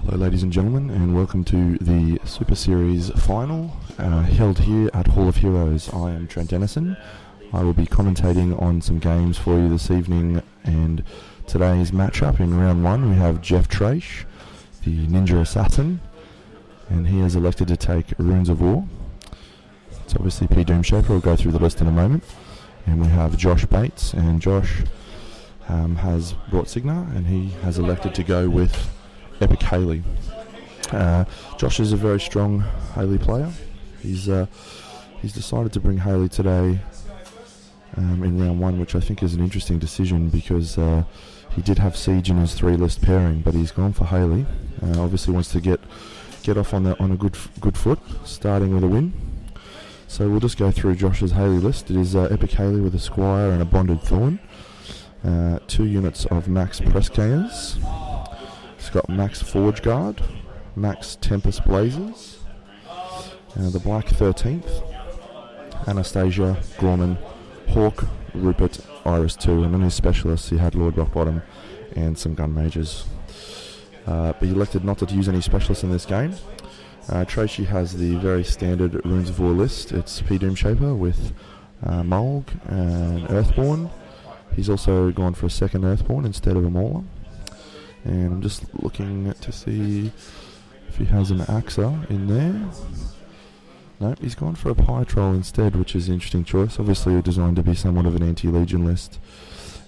Hello ladies and gentlemen, and welcome to the Super Series final held here at Hall of Heroes. I am Trent Denison. I will be commentating on some games for you this evening, and today's matchup in round one we have Jeff Traish, the Ninja Assassin, and he has elected to take Runes of War. It's obviously P. Doomshaper. We'll go through the list in a moment. And we have Josh Bates, and Josh has brought Cygnar, and he has elected to go with Epic Haley. Josh is a very strong Haley player. He's decided to bring Haley today in round one, which I think is an interesting decision because he did have Siege in his 3-list pairing, but he's gone for Haley. Obviously wants to get off on a good foot, starting with a win. So we'll just go through Josh's Haley list. It is Epic Haley with a Squire and a Bonded Thorn, 2 units of Max Pressgangers. It's got Max Forge Guard, Max Tempest Blazers, the Black 13th, Anastasia, Gorman, Hawk, Rupert, Iris 2, and on his specialists he had Lord Rockbottom and some Gun Mages. But he elected not to use any specialists in this game. Traish has the very standard Runes of War list. It's P. Doomshaper with Mulg and Earthborn. He's also gone for a second Earthborn instead of a Mauler. And I'm just looking to see if he has an Axa in there. No, he's gone for a Pie Troll instead, which is an interesting choice. Obviously designed to be somewhat of an anti-Legion list.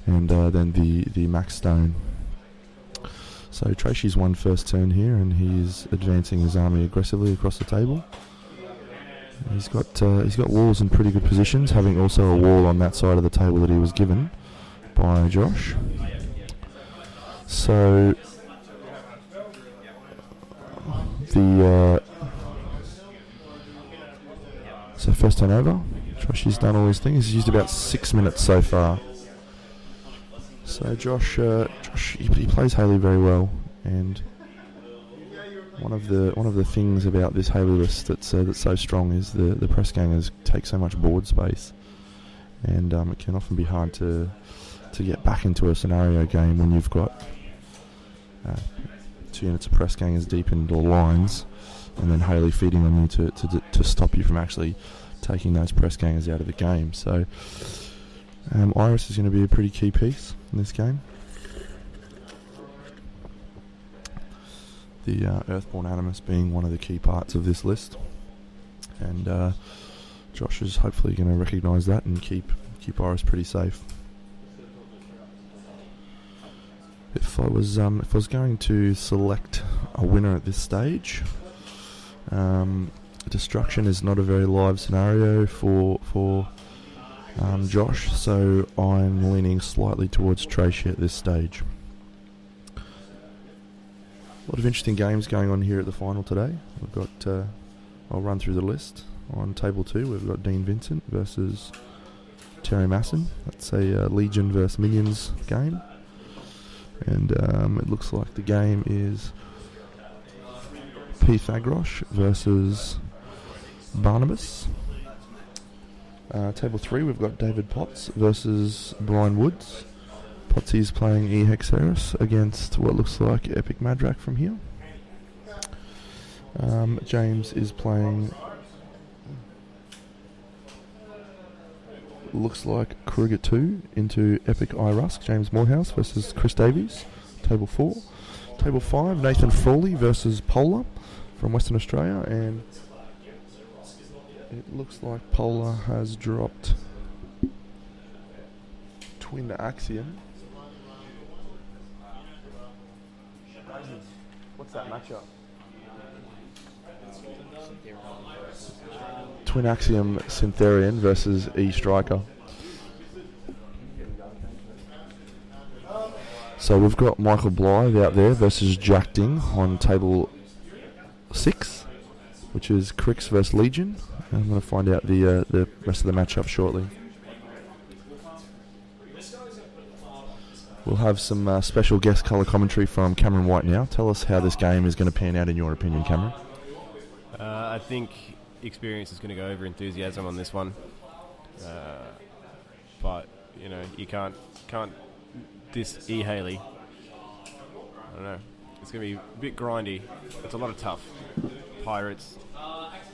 And then the Max Stone. So Traishy's won first turn here, and he's advancing his army aggressively across the table. He's got walls in pretty good positions, having also a wall on that side of the table that he was given by Josh. So so first turn over. Josh done all his things. He's used about 6 minutes so far. So Josh he plays Haley very well, and one of the things about this Haley list that's so strong is the press gangers take so much board space, and it can often be hard to get back into a scenario game when you've got 2 units of press gangers deep into the lines, and then Haley feeding on you to stop you from actually taking those press gangers out of the game. So Iris is going to be a pretty key piece in this game. The Earthborn Animus being one of the key parts of this list, and Josh is hopefully going to recognise that and keep Iris pretty safe. If I was going to select a winner at this stage, destruction is not a very live scenario for Josh, so I'm leaning slightly towards Traish at this stage. A lot of interesting games going on here at the final today. We've got, I'll run through the list. On table 2 we've got Dean Vincent versus Terry Masson. That's a Legion versus Minions game. And it looks like the game is P. Thagrosh versus Barnabas. Table 3 we've got David Potts versus Brian Woods. Potsy's playing E. Hexeris against what looks like Epic Madrak from here. James is playing, looks like Kruger 2 into Epic Irusk. James Morehouse versus Chris Davies. Table 4. Table 5 Nathan Frawley versus Polar from Western Australia, and it looks like Polar has dropped Twin Axiom. What's that matchup? Twin Axiom Syntherian versus E Striker. So we've got Michael Blythe out there versus Jack Ding on table 6, which is Crix versus Legion. I'm going to find out the rest of the matchup shortly. We'll have some special guest colour commentary from Cameron White now. Tell us how this game is going to pan out in your opinion, Cameron. I think experience is going to go over enthusiasm on this one. But, you can't diss E. Haley. I don't know. It's going to be a bit grindy. It's a lot of tough. Pirates.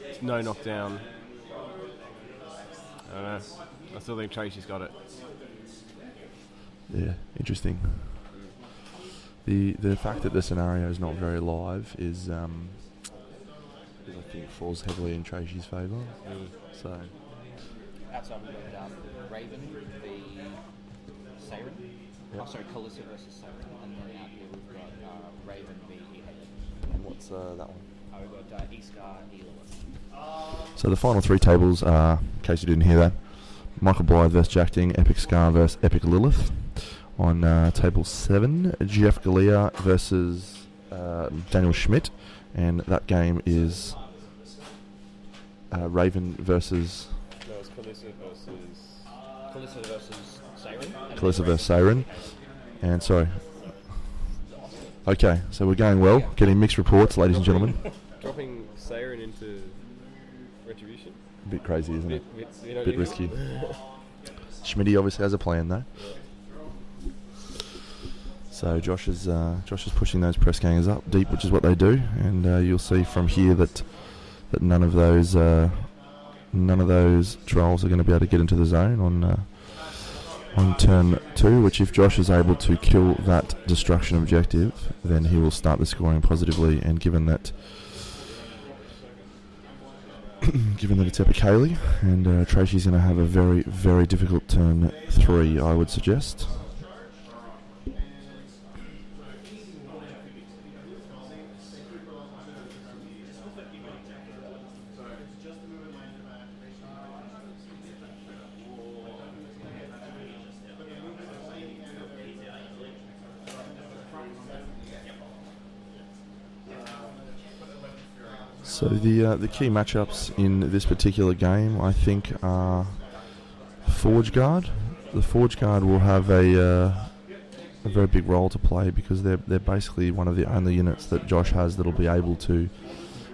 It's no knockdown. I don't know. I still think Tracy's got it. Yeah, interesting. The fact that the scenario is not very live is I think falls heavily in Tracy's favour. So outside we've got Raven v Siren. Yep. Oh, sorry, Calissa versus Siren. And then out here we've got Raven v Ehate. and what's that one? Oh, we've got Iskar Elith. So the final three tables are, in case you didn't hear that, Michael Blythe versus Jack Ding, Epic Scar versus Epic Lilith. On table 7, Jeff Galea versus Daniel Schmidt, and that game is Raven versus... No, it's Calissa versus Siren. Calissa versus Siren. And sorry. Okay, so we're going well, getting mixed reports, ladies and gentlemen. Dropping Siren into Retribution. A bit crazy, isn't it? Bit risky. Schmitty obviously has a plan though. So Josh is pushing those press gangers up deep, which is what they do, and you'll see from here that none of those trolls are going to be able to get into the zone on turn 2. Which, if Josh is able to kill that destruction objective, then he will start the scoring positively. And given that it's Epic Haley, and Tracy's going to have a very, very difficult turn 3, I would suggest. So the key matchups in this particular game, I think, are Forge Guard. The Forge Guard will have a very big role to play because they're basically one of the only units that Josh has that'll be able to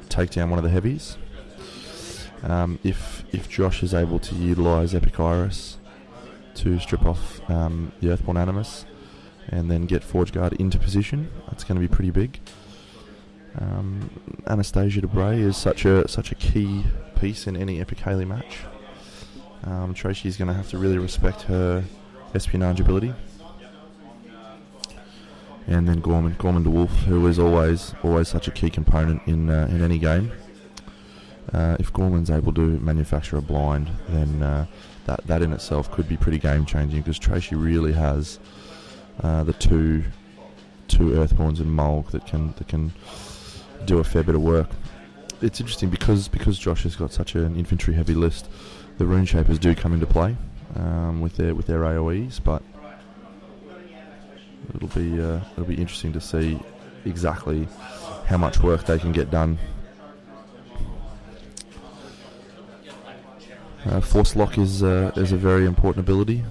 take down one of the heavies. If Josh is able to utilise Epic Iris to strip off the Earthborn Animus and then get Forge Guard into position, that's going to be pretty big. Anastasia Debray is such a key piece in any Epic Haley match. Tracy's going to have to really respect her espionage ability. And then Gorman de Wolf, who is always such a key component in any game. If Gorman's able to manufacture a blind, then that in itself could be pretty game changing, because Tracy really has the two Earthborns and Mulg that can do a fair bit of work. It's interesting because Josh has got such an infantry heavy list. The Rune Shapers do come into play with their AoEs, but it'll be interesting to see exactly how much work they can get done. Force Lock is a very important ability.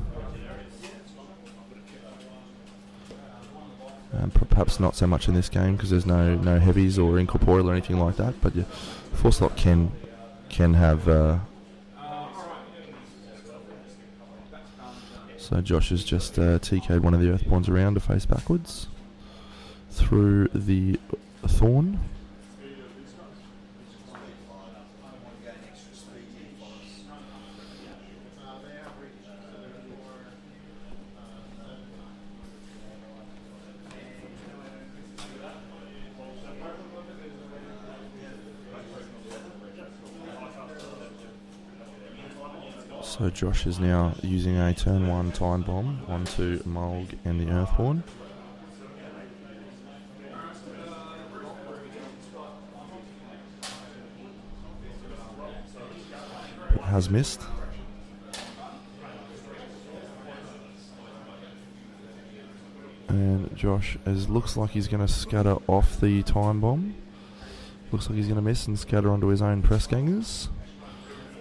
Perhaps not so much in this game because there's no heavies or incorporeal or anything like that, but Force Lock can have. So Josh has just TK'd one of the Earthborns around to face backwards through the Thorn. So Josh is now using a turn 1 time bomb onto Mulg and the Earthborn. It has missed. And Josh looks like he's going to scatter off the time bomb. Looks like he's going to miss and scatter onto his own press gangers.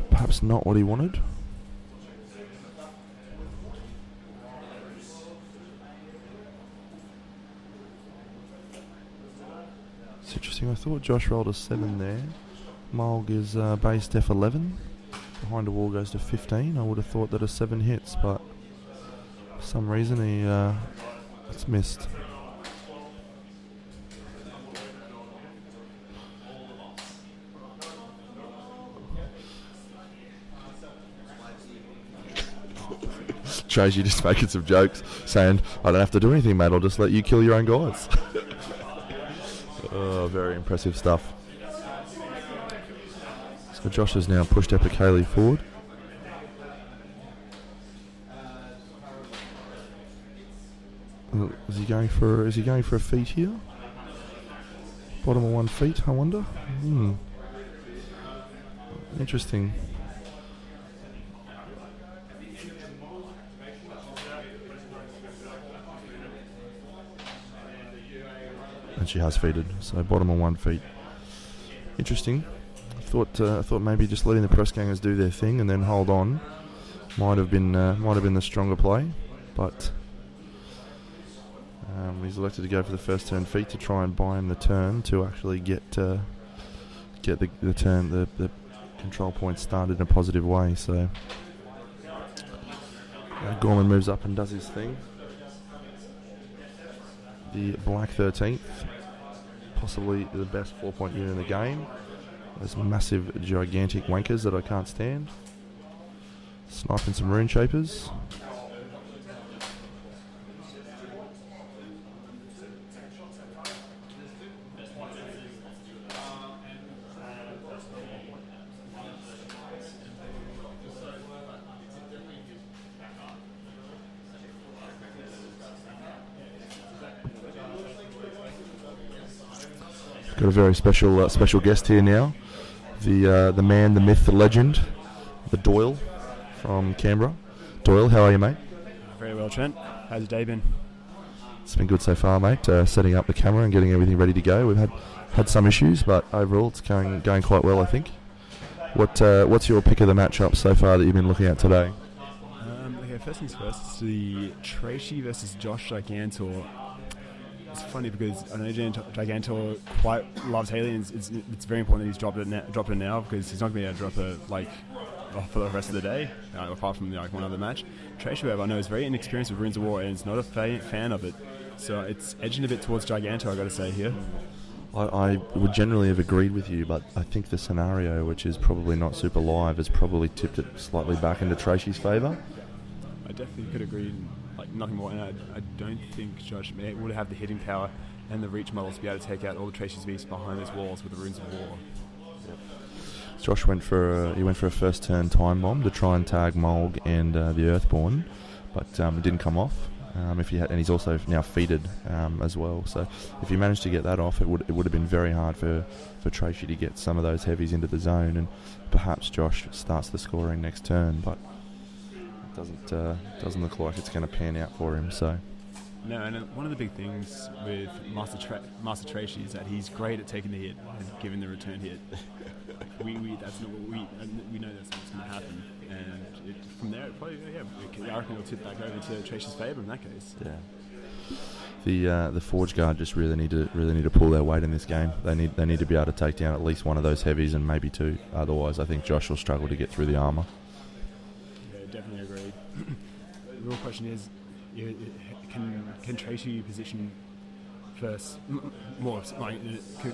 Perhaps not what he wanted. It's interesting. I thought Josh rolled a 7 there. Mulg is base def 11. Behind a wall goes to 15. I would have thought that a 7 hits, but for some reason it's missed. Traish just making some jokes, saying, "I don't have to do anything, mate. I'll just let you kill your own guys." Oh, very impressive stuff. So Josh has now pushed Epicale forward. Is he going for a feet here? Bottom of 1 feet, I wonder. Interesting. And she has feeded, so bottom of 1 feet. Interesting. I thought maybe just letting the press gangers do their thing and then hold on might have been the stronger play, but he's elected to go for the first turn feet to try and buy him the turn to actually get the control point started in a positive way. So Gorman moves up and does his thing. The black 13th, possibly the best 4-point unit in the game. Those massive, gigantic wankers that I can't stand. Sniping some rune shapers. Got a very special guest here now, the man, the myth, the legend, the Doil from Canberra. Doil, how are you, mate? Very well, Trent. How's your day been? It's been good so far, mate. Setting up the camera and getting everything ready to go. We've had some issues, but overall it's going quite well, I think. What's your pick of the matchup so far that you've been looking at today? Okay, first things first, it's the Traish versus Josh Gigantor. It's funny because I know Gigantor quite loves Haley, and it's very important that he's dropped it now because he's not going to be able to drop it for the rest of the day, apart from one other match. Traish, however, I know is very inexperienced with Runes of War and is not a fan of it, so it's edging a bit towards Gigantor, I got to say here. I would generally have agreed with you, but I think the scenario, which is probably not super live, has probably tipped it slightly back into Traish's favour. I definitely could agree. Nothing more, and I don't think Josh would have the hitting power and the reach models to be able to take out all the Traish's beasts behind those walls with the Runes of War. Yep. Josh went for a first turn time bomb to try and tag Mulg and the Earthborn, but it didn't come off. And he's also now feeded as well. So if he managed to get that off, it would have been very hard for Traish to get some of those heavies into the zone, and perhaps Josh starts the scoring next turn, but doesn't look like it's going to pan out for him. So no, and one of the big things with Master Traish is that he's great at taking the hit and giving the return hit. we know that's not what's going to happen, and from there, I reckon it'll tip back over to Traish's favour in that case. Yeah. The Forge Guard just really need to pull their weight in this game. They need to be able to take down at least one of those heavies and maybe two. Otherwise, I think Josh will struggle to get through the armour. Definitely agreed. The real question is, can Traish position first? Can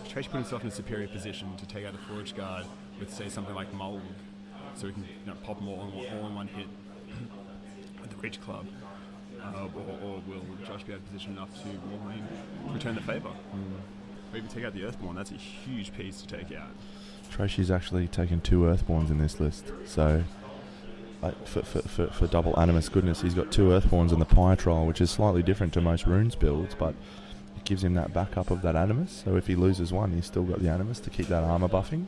Traish put himself in a superior position to take out the Forge Guard with, say, something like Mulg, so he can pop them all in one hit with the Reach Club, or will Josh be able to position enough to return the favour? Or even take out the Earthborn? That's a huge piece to take out. Traishy's actually taken 2 Earthborns in this list, so. For double Animus goodness, he's got 2 Earthborns in the Pyre Trial, which is slightly different to most runes builds, but it gives him that backup of that Animus, so if he loses one, he's still got the Animus to keep that armour buffing.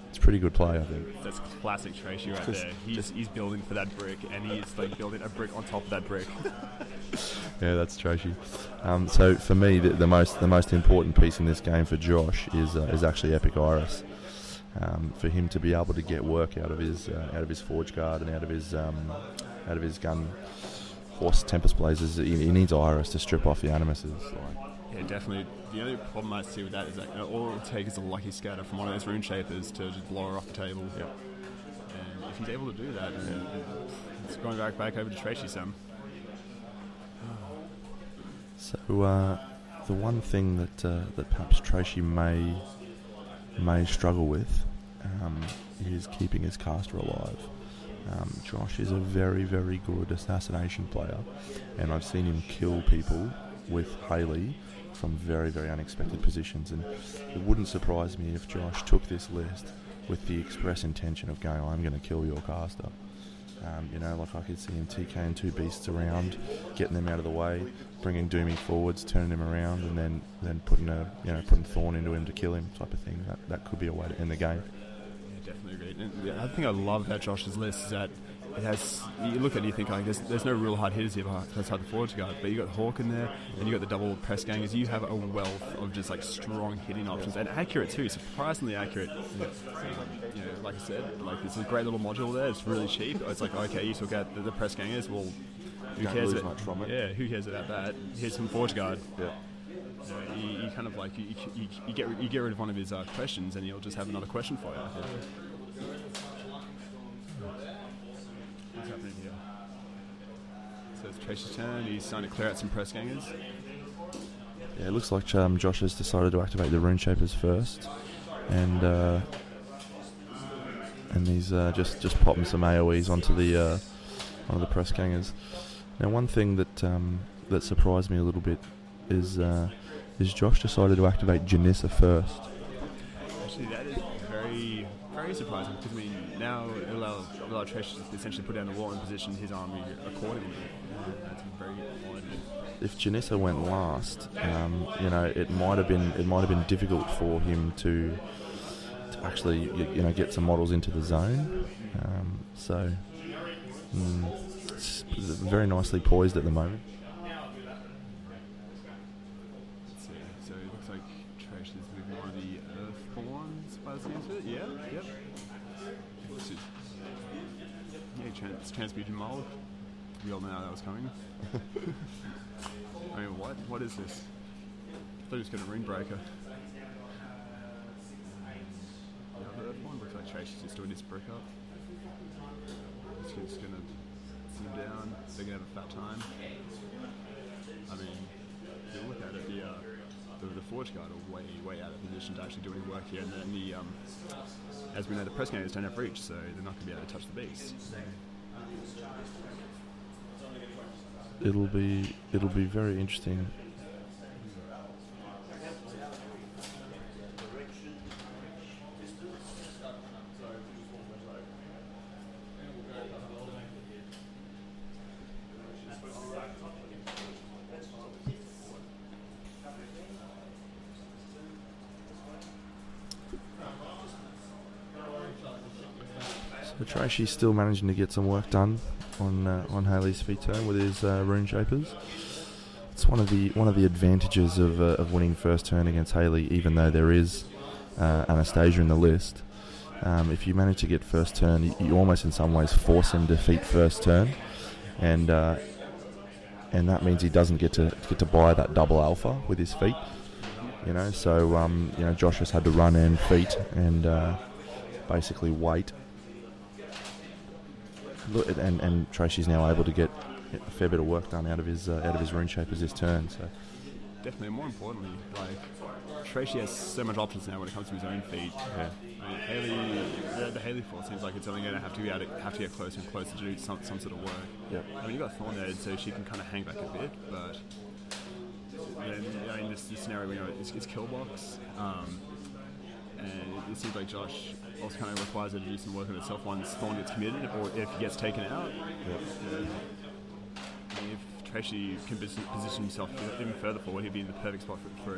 It's pretty good play, I think. That's classic Traish right there. He's building for that brick, and he's building a brick on top of that brick. Yeah, that's Traishy. So for me, the most important piece in this game for Josh is actually Epic Iris. For him to be able to get work out of his Forge Guard and out of his gun horse Tempest Blazers, he needs Iris to strip off the Animuses. Yeah, definitely. The only problem I see with that is that all it will take is a lucky scatter from one of those rune shapers to just blow her off the table. Yep. And if he's able to do that, it's going back over to Traishy some. So the one thing that perhaps Traishy may struggle with is keeping his caster alive. Josh is a very, very good assassination player, and I've seen him kill people with Haley from very, very unexpected positions, and it wouldn't surprise me if Josh took this list with the express intention of going, I'm going to kill your caster. Like I could see him TKing two beasts around, getting them out of the way, bringing Doomy forwards, turning him around, and then putting Thorn into him to kill him, type of thing. That could be a way to end the game. Yeah, definitely agree. And the other thing I love about Josh's list is that it has. You look at it, you think, there's no real hard hitters here outside the forward guard, but you got Hawk in there, and you got the double press gangers. You have a wealth of just like strong hitting options and accurate too, surprisingly accurate. Like I said, it's a great little module there. It's really cheap. It's like, okay, you took out the press gangers. Well, who cares about much from it? Yeah, who cares about that? Here's some forward guard. Yeah. You kind of like you get rid of one of his questions, and he'll just have another question for you. Yeah. What's happening here? So it's Traish's turn. He's starting to clear out some press gangers. Yeah, it looks like Josh has decided to activate the Rune Shapers first, and he's just popping some AoEs onto the press gangers. Now, one thing that surprised me a little bit is Josh decided to activate Janissa first. Actually, that is very, very surprising, because now it allows Traish to essentially put down the wall and position his army accordingly. That's very odd. If Janissa went last, it might have been difficult for him to actually get some models into the zone. It's very nicely poised at the moment. So it looks like Traish is moving on the Earthborns by the sounds of it. Yeah, yep. It's Transmutation Mold. We all know how that was coming. I mean, what is this? I thought he was going to Runebreaker. The other Earthborn looks like Traish is just doing his brick up. He's just going to sit him down. They're going to have a fat time. I mean, if you look at it, the Forge Guard are way out of position to actually do any work here, and then as we know, the press gangers don't have reach, so they're not going to be able to touch the beast. It'll be very interesting. So Traishy's still managing to get some work done on Haley's feet turn with his Rune Shapers. It's one of the advantages of winning first turn against Haley, even though there is Anastasia in the list. If you manage to get first turn, you almost in some ways force him to defeat first turn, and that means he doesn't get to buy that double alpha with his feet. So Josh has had to run and feet and basically wait. And Traishy's now able to get a fair bit of work done out of his Rune Shapers this turn. So definitely, more importantly, Traishy has so much options now when it comes to his own feet. yeah. I mean, the Haley force seems like it's only going to have to get closer and closer to do some sort of work. Yep. I mean, you got Thorn there, so she can kind of hang back a bit, but in this scenario, it's kill box. And it seems like Josh also kind of requires her to do some work on herself once Thorn gets committed, or if he gets taken out. Yep. I mean, if Traishy can position himself even further forward, he'd be in the perfect spot for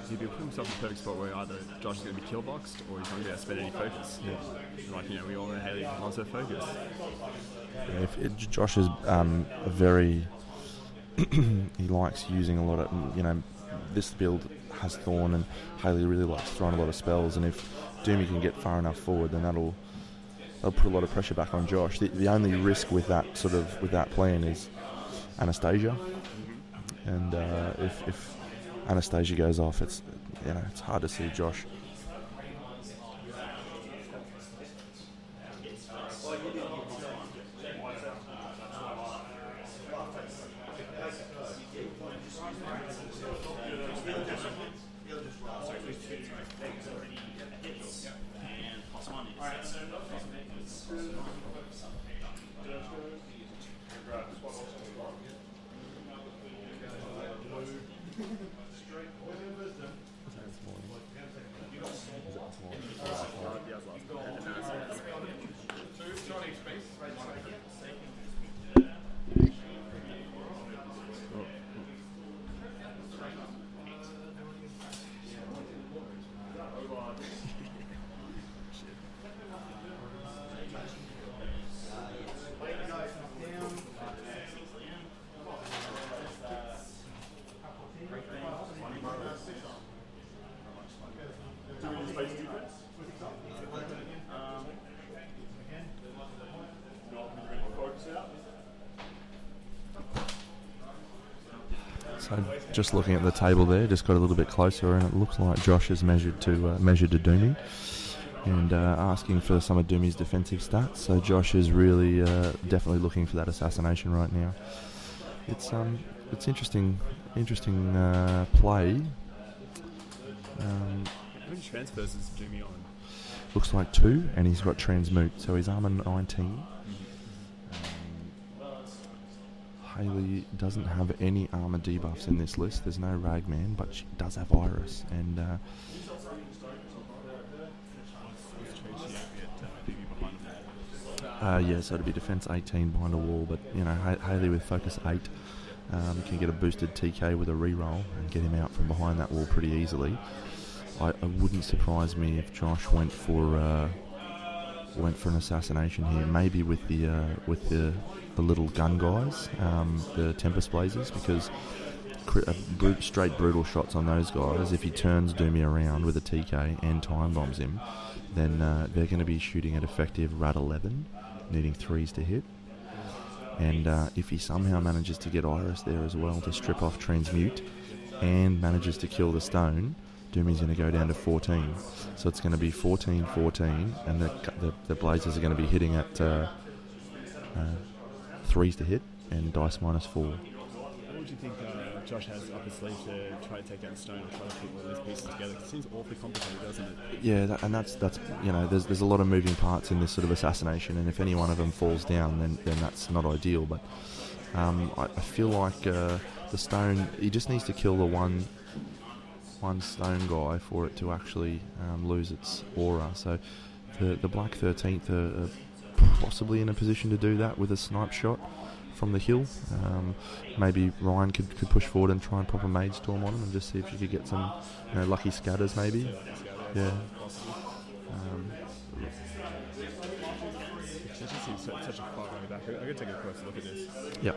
he'd be putting himself in the perfect spot where either Josh is going to be kill boxed or he's not going to be able to spend any focus. Yeah. We all know Haley loves her focus. Yeah, Josh is a very he likes using a lot of this build has Thorn, and Haley really likes throwing a lot of spells, and if Doomy can get far enough forward, then that'll put a lot of pressure back on Josh. The only risk with that plan is Anastasia, and if Anastasia goes off, it's hard to see Josh. So just looking at the table there, just got a little bit closer, and it looks like Josh has measured to Doomy, and asking for some of Doomy's defensive stats. So Josh is really definitely looking for that assassination right now. It's interesting play. How many transfers is Doomy on? Looks like 2, and he's got transmute, so he's armor 19. Haley doesn't have any armor debuffs in this list. There's no Ragman, but she does have Iris, and so it'd be defense 18 behind a wall, but you know, Haley with focus 8 can get a boosted TK with a reroll and get him out from behind that wall pretty easily. I wouldn't surprise me if Josh went for an assassination here, maybe with the little gun guys, the Tempest Blazers, because straight brutal shots on those guys. If he turns Doomy around with a TK and time bombs him, then they're going to be shooting at effective RAD 11, needing 3s to hit. And if he somehow manages to get Iris there as well to strip off transmute and manages to kill the stone, Doomy's going to go down to 14. So it's going to be 14-14, and the Blazers are going to be hitting at 3s to hit and dice -4. What would you think Josh has up his sleeve to try to take down Stone or try to put all these pieces together? It seems awfully complicated, doesn't it? Yeah, that's you know, there's a lot of moving parts in this sort of assassination, and if any one of them falls down, then that's not ideal. But I feel like the Stone, he just needs to kill the one Stone guy for it to actually lose its aura. So the Black 13th are possibly in a position to do that with a snipe shot from the hill. Maybe Ryan could push forward and try and pop a Maid Storm on him and just see if you could get some lucky scatters maybe. Yeah. It just seems such a far way back. I'm going to take a close look at this. Yep.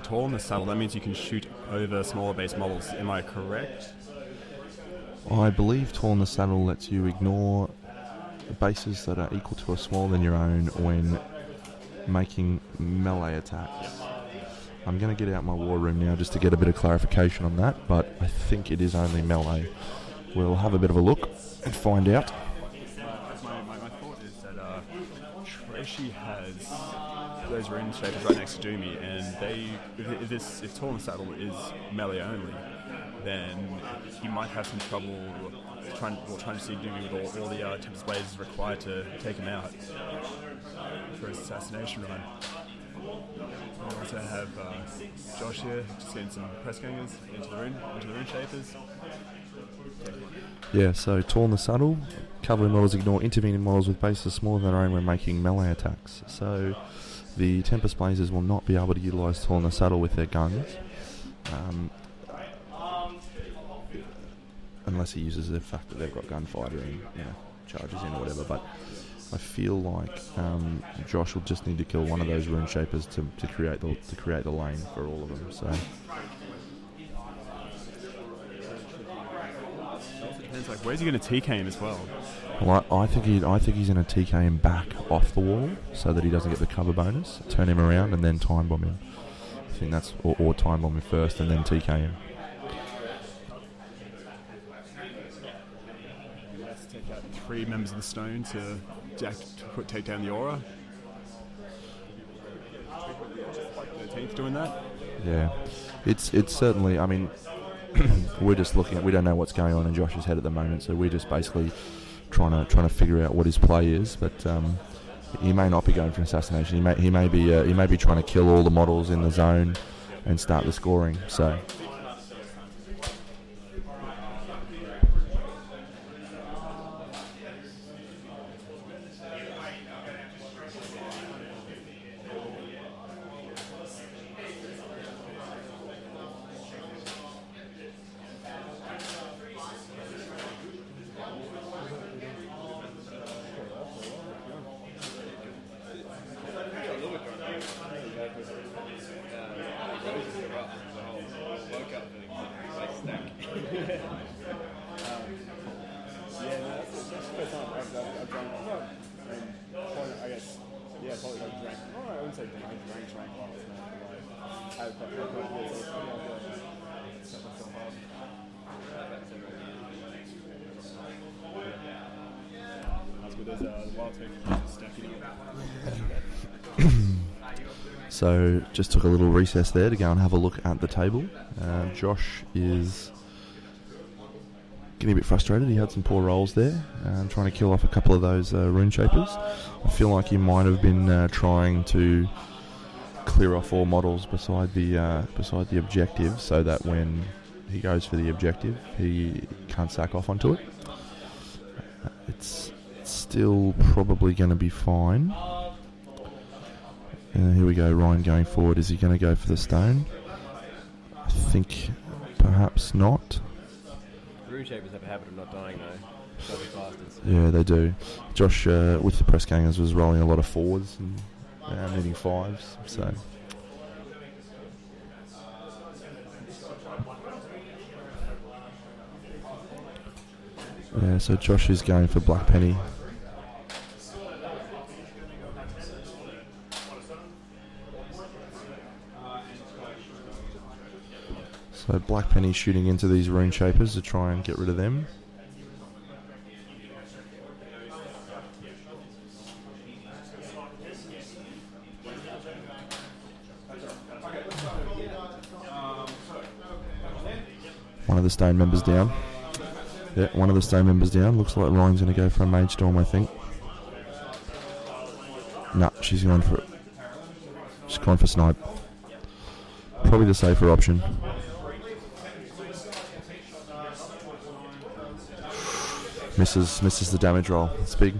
Tall in the saddle, that means you can shoot over smaller base models. Am I correct? I believe Tall in the Saddle lets you ignore bases that are equal to or smaller than your own when making melee attacks. I'm going to get out my war room now just to get a bit of clarification on that, but I think it is only melee. We'll have a bit of a look and find out. My thought is that Traish has those rune shapers right next to Doomy, and if Tall in the Saddle is melee only, then he might have some trouble trying to see Doomy with all the Tempest Blazers required to take him out for his assassination run. We also have Josh here, just getting some press gangers into the rune shapers. Yeah, so Tall in the Saddle, covering models ignore intervening models with bases smaller than their own when making melee attacks. So the Tempest Blazers will not be able to utilise Tall in the Saddle with their guns, unless he uses the fact that they've got gunfighter and charges in or whatever. But I feel like Josh will just need to kill one of those rune shapers to create the lane for all of them. So. Depends, like, where's he going to TK him as well? Well, I think he's going to TK him back off the wall so that he doesn't get the cover bonus. Turn him around and then time bomb him. I think that's or time bomb him first and then TK him. Let's take out 3 members of the Stone to take down the aura. 13th doing that. Yeah, it's certainly. I mean, we're just looking at. We don't know what's going on in Josh's head at the moment, so we're just basically trying to figure out what his play is. But he may not be going for assassination. He may be trying to kill all the models in the zone and start the scoring. So. So just took a little recess there to go and have a look at the table. Josh is getting a bit frustrated. He had some poor rolls there, trying to kill off a couple of those rune shapers. I feel like he might have been trying to clear off all models beside the objective, so that when he goes for the objective, he can't sack off onto it. It's still probably going to be fine. Here we go, Ryan going forward. Is he going to go for the stone? I think perhaps not. Rune shapers have a habit of not dying though. Bastards. Yeah, they do. Josh, with the press gangers, was rolling a lot of forwards and needing fives. So. Yeah, so Josh is going for Black Penny. So Black Penny shooting into these rune shapers to try and get rid of them. One of the stone members down. Yeah, one of the stone members down. Looks like Ryan's going to go for a Mage Storm, I think. No, she's going for Snipe. Probably the safer option. Misses the damage roll. It's big.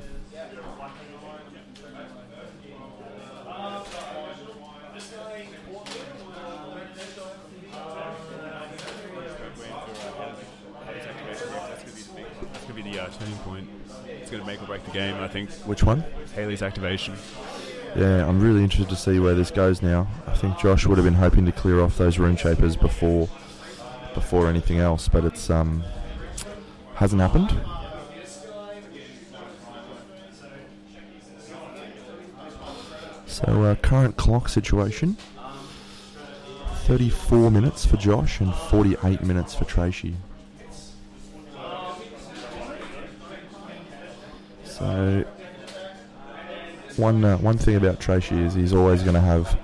That's going to be the turning point. It's going to make or break the game, I think. Which one? Haley's activation. Yeah, I'm really interested to see where this goes now. I think Josh would have been hoping to clear off those rune shapers before anything else, but it's hasn't happened. So current clock situation, 34 minutes for Josh and 48 minutes for Traish. So one thing about Traish is he's always going to have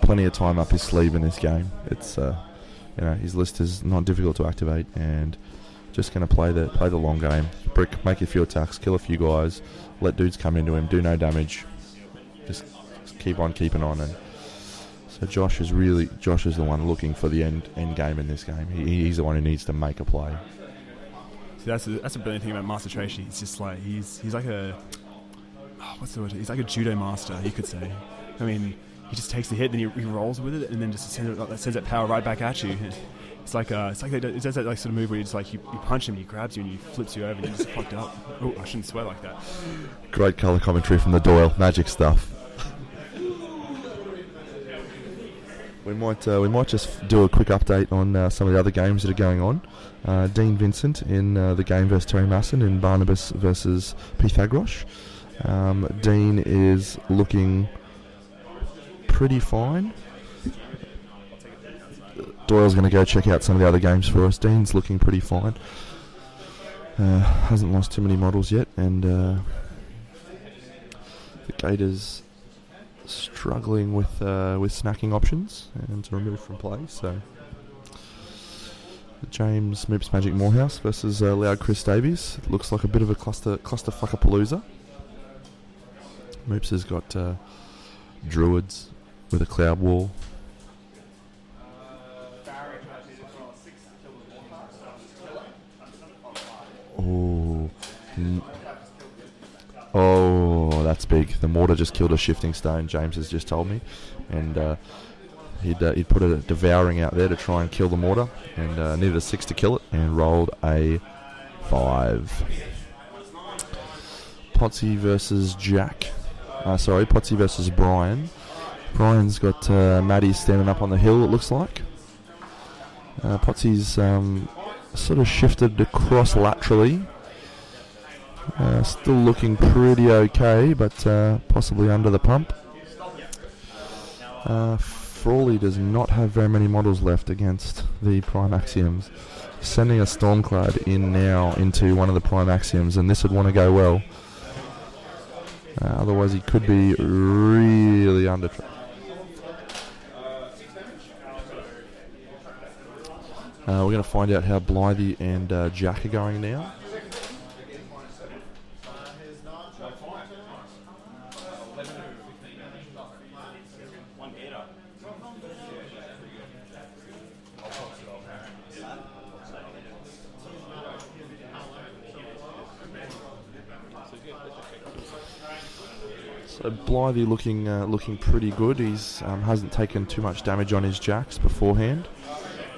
plenty of time up his sleeve in this game. It's his list is not difficult to activate, and just going to play the long game. Brick, make a few attacks, kill a few guys, let dudes come into him, do no damage, just keep on keeping on. And so Josh is the one looking for the end game in this game. He's the one who needs to make a play. See, that's a brilliant thing about Master Traish. He's just like he's like a what's the word? He's like a judo master, you could say. I mean, he just takes the hit, then he rolls with it, and then just sends that power right back at you. It's like it does that like sort of move where you just like you punch him, he grabs you, and he flips you over, and you're just fucked up. Oh, I shouldn't swear like that. Great colour commentary from the Doil, magic stuff. We might just do a quick update on some of the other games that are going on. Dean Vincent in the game versus Terry Masson in Barnabas versus Pythagoras. Dean is looking pretty fine. Doyle's going to go check out some of the other games for us. Dean's looking pretty fine. Hasn't lost too many models yet, and the Gators struggling with snacking options and to remove from play. So James Moops Magic Morehouse versus Loud Chris Davies. It looks like a bit of a clusterfuckapalooza. Moops has got druids with a cloud wall. Oh, that's big. The mortar just killed a shifting stone, James has just told me. And he'd put a devouring out there to try and kill the mortar, and needed a 6 to kill it, and rolled a 5. Potsy versus Jack. Potsy versus Brian. Brian's got Maddie standing up on the hill, it looks like. Potsy's sort of shifted across laterally. Still looking pretty okay, but possibly under the pump. Frawley does not have very many models left against the Prime Axioms. Sending a Stormclad in now into one of the Prime Axioms, and this would want to go well. Otherwise he could be really under. We're going to find out how Blythe and Jack are going now. So Blythe looking pretty good. He's hasn't taken too much damage on his jacks beforehand,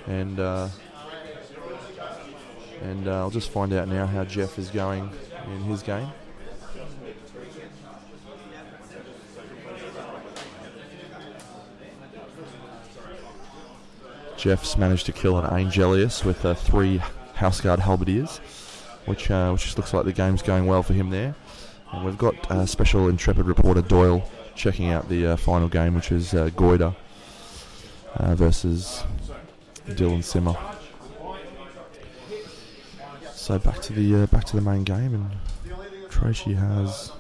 and I'll just find out now how Jeff is going in his game. Jeff's managed to kill an Angelius with 3 Houseguard Halberdiers, which just looks like the game's going well for him there. And we've got special intrepid reporter Doil checking out the final game, which is Goida versus Dylan Simmer. So back to the main game, and Traish has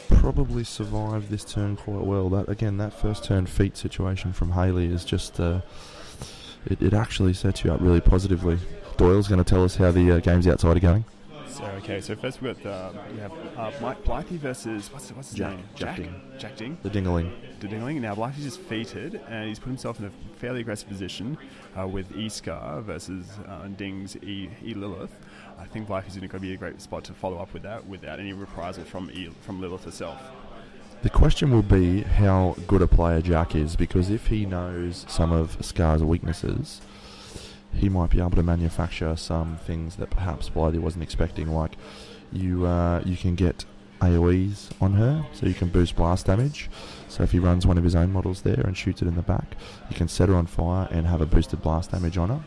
probably survived this turn quite well. That first turn feat situation from Haley is just it actually sets you up really positively. Doyle's going to tell us how the games outside are going. So first we have Mike Blakey versus what's his name? Jack Ding. The Dingling. Now Blakey's just feated, and he's put himself in a fairly aggressive position with E-Scar versus Ding's E Lilith. I think Blakey's going to be a great spot to follow up with that without any reprisal from Lilith herself. The question will be how good a player Jack is, because if he knows some of Scar's weaknesses, he might be able to manufacture some things that perhaps Blythe wasn't expecting, like you can get AoEs on her, so you can boost blast damage. So if he runs one of his own models there and shoots it in the back, you can set her on fire and have a boosted blast damage on her.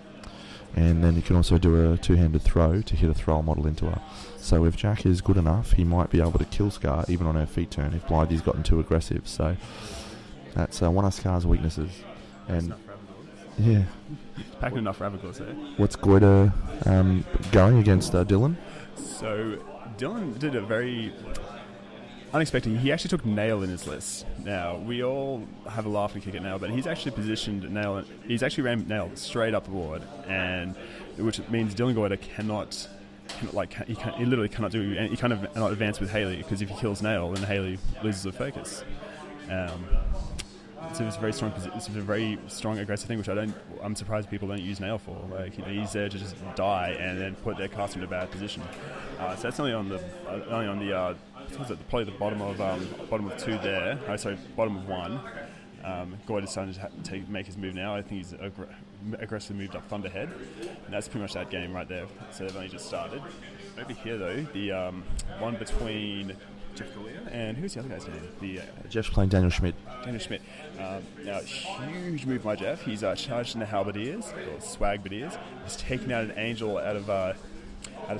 And then you can also do a two-handed throw to hit a thrower model into her. So if Jack is good enough, he might be able to kill Scar even on her feet turn if Blythe's gotten too aggressive. So that's one of Scar's weaknesses. And yeah, packing enough for Avagos there. What's Goida going against Dylan? So Dylan did a very unexpected. He actually took Nail in his list. Now we all have a laugh and kick at Nail, but he's actually positioned Nail. He's actually ran Nail straight up the board, and which means Dylan Goida he literally cannot do. He kind of not advance with Haley, because if he kills Nail, then Haley loses her focus. So it's a very strong. It's a very strong aggressive thing, which I'm surprised people don't use Nail for. Like, he's there to just die and then put their caster in a bad position. So that's only on the probably the bottom of 2 there. Bottom of 1. Goida's starting to make his move now. I think he's aggressively moved up Thunderhead, and that's pretty much that game right there. So they've only just started. Over here though, the one between Jeff Galea and who's the other guy's name? Jeff's playing Daniel Schmidt. Now, huge move by Jeff. He's charged in the Halberdiers, or Swagberdiers. He's taken out an Angel out of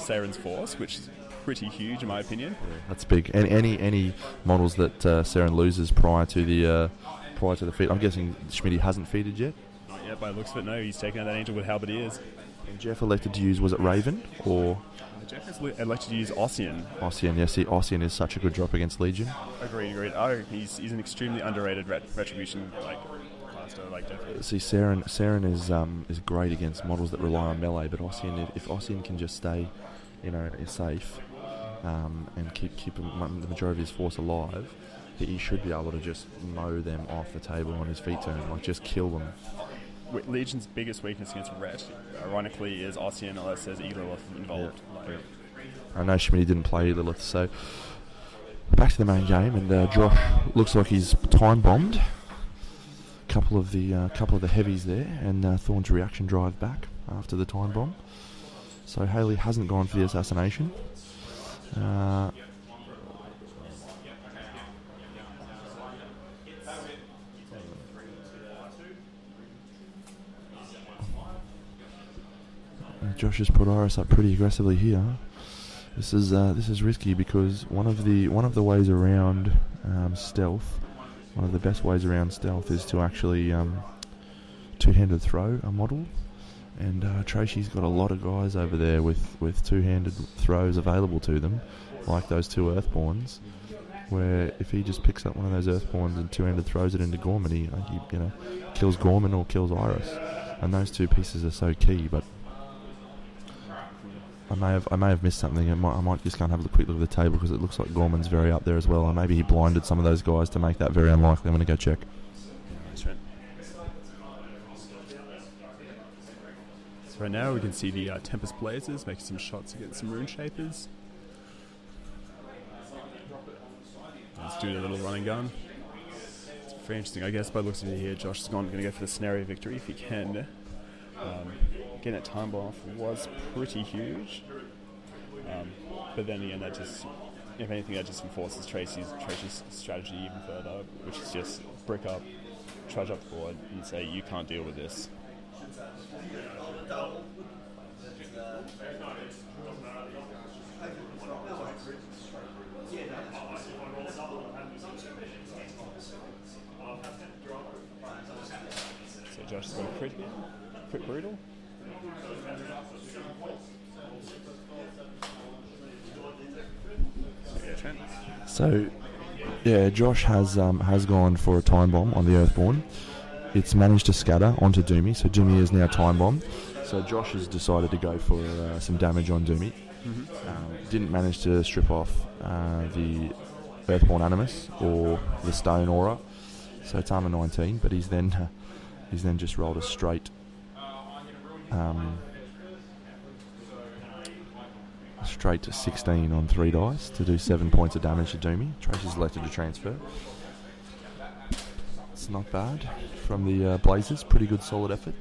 Saren's Force, which is pretty huge in my opinion. Yeah, that's big. And any models that Saren loses prior to the feat. I'm guessing Schmidt hasn't feated yet. Not yet, by the looks of it. No, he's taken out that Angel with Halberdiers. And Jeff elected to use, was it Raven or? Jeff has elected to use Ossian. Yes. See, Ossian is such a good drop against Legion. Agreed. He's an extremely underrated retribution caster. Definitely. See, Saren is great against models that rely on melee, but if Ossian can just stay, safe, and keep the majority of his force alive, he should be able to just mow them off the table on his feet turn, like just kill them. Legion's biggest weakness against Ret, ironically, is RCN unless there's Lilith involved. Yeah. I know Schmidt didn't play Lilith, so back to the main game, and Josh looks like he's time bombed. Couple of the heavies there, and Thorn's reaction drive back after the time bomb. So Haley hasn't gone for the assassination. Josh has put Iris up pretty aggressively here. This is risky because one of the ways around stealth, one of the best ways around stealth is to actually two-handed throw a model, and Tracy's got a lot of guys over there with two-handed throws available to them, like those two Earthborns, where if he just picks up one of those Earthborns and two-handed throws it into Gorman, he kills Gorman or kills Iris, and those two pieces are so key. But I may have missed something. I might just go and have a quick look at the table because it looks like Gorman's very up there as well, and maybe he blinded some of those guys to make that very unlikely. I'm going to go check. That's right. So right now we can see the Tempest Blazers making some shots against some Rune Shapers. Let's do a little running gun. It's very interesting. I guess by the looks of it here, Josh is going to go for the scenario victory if he can. Getting that time bomb off was pretty huge, but then again, if anything, that just enforces Tracy's strategy even further, which is just brick up, trudge up the board, and say you can't deal with this. So Josh has got a crit here. Quick brutal. So, yeah, Josh has gone for a time bomb on the Earthborn. It's managed to scatter onto Doomy, so Doomy is now time bombed. So Josh has decided to go for some damage on Doomy. Didn't manage to strip off the Earthborn Animus or the Stone Aura, so it's armor 19. But he's then just rolled a straight. Straight to 16 on 3 dice to do 7 points of damage to Doomy. Traish is elected to transfer. It's not bad from the Blazers. Pretty good, solid effort.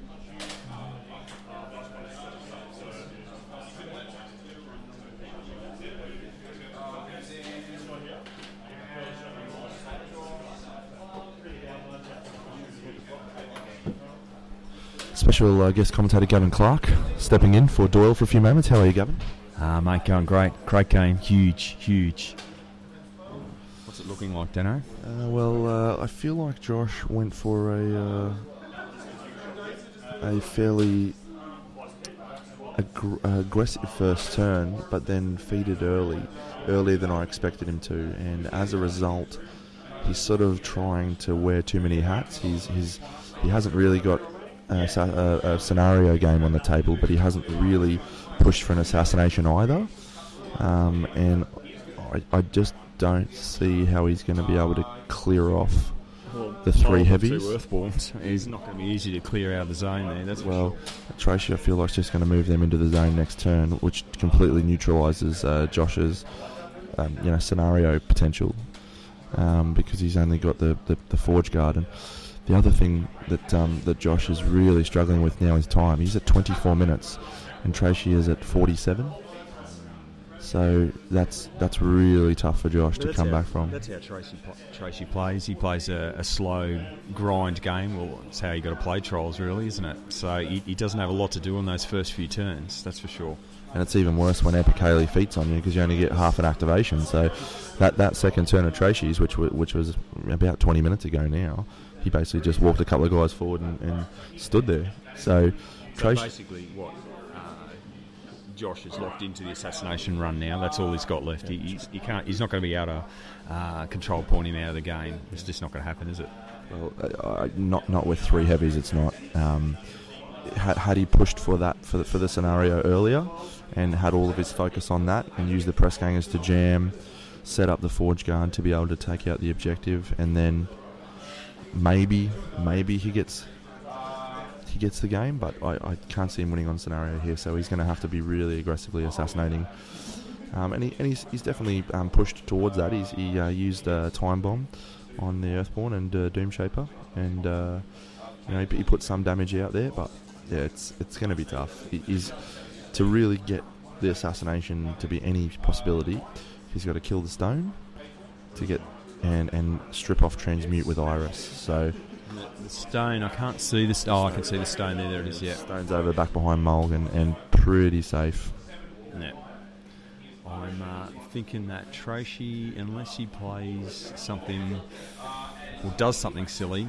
Special guest commentator Gavin Clark stepping in for Doil for a few moments. How are you, Gavin? Mate, going great. Great game. Huge. What's it looking like, Dano? I feel like Josh went for a fairly aggressive first turn, but then feeded earlier than I expected him to, and as a result, he's sort of trying to wear too many hats. He hasn't really got a scenario game on the table, but he hasn't really pushed for an assassination either, and I just don't see how he's going to be able to clear off the three heavies. It's not going to be easy to clear out of the zone there. That's Traish, I feel like, is just going to move them into the zone next turn, which completely neutralises Josh's scenario potential, because he's only got the Forge Guard. And the other thing that Josh is really struggling with now is time. He's at 24 minutes, and Traish is at 47. So that's really tough for Josh to come back from. That's how Traish plays. He plays a slow grind game. Well, it's how you got to play Trolls, really, isn't it? So he doesn't have a lot to do on those first few turns. That's for sure. And it's even worse when Epic Haley feats on you, because you only get half an activation. So that second turn of Traishy's, which was about 20 minutes ago now, he basically just walked a couple of guys forward and stood there. So basically what Josh is locked into the assassination run now. That's all he's got left. He's not going to be able to control point him out of the game. It's just not going to happen, is it? Well, not with three heavies. It's not. had he pushed for that for the scenario earlier, and had all of his focus on that, and used the press gangers to jam, set up the forge guard to be able to take out the objective, and then maybe he gets the game, but I can't see him winning on scenario here, so he's going to have to be really aggressively assassinating. And he's definitely pushed towards that. He used a time bomb on the Earthborn and Doom Shaper, and he put some damage out there, but yeah, it's going to be tough. He's to really get the assassination to be any possibility. He's got to kill the stone to get and strip off transmute with Iris. So the stone, I can't see the stone. Oh, I can see the stone there. There it is. Yeah, stone's over back behind Mulg and pretty safe. Yeah. I'm thinking that Traish, unless he plays something or does something silly,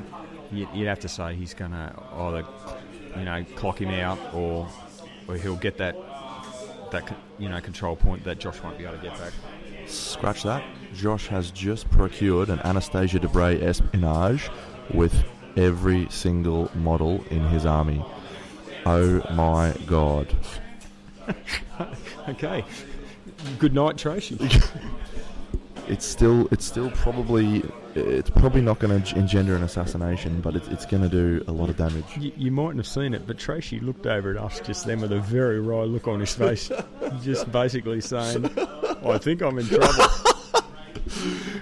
you'd have to say he's going to either clock him out or he'll get that control point that Josh won't be able to get back. Scratch that. Josh has just procured an Anastasia Debray espionage with every single model in his army. Oh my god. Okay. Good night, Traish. It's probably not going to engender an assassination, but it's going to do a lot of damage. You mightn't have seen it, but Traish looked over at us just then with a very wry look on his face, just basically saying, I think I'm in trouble.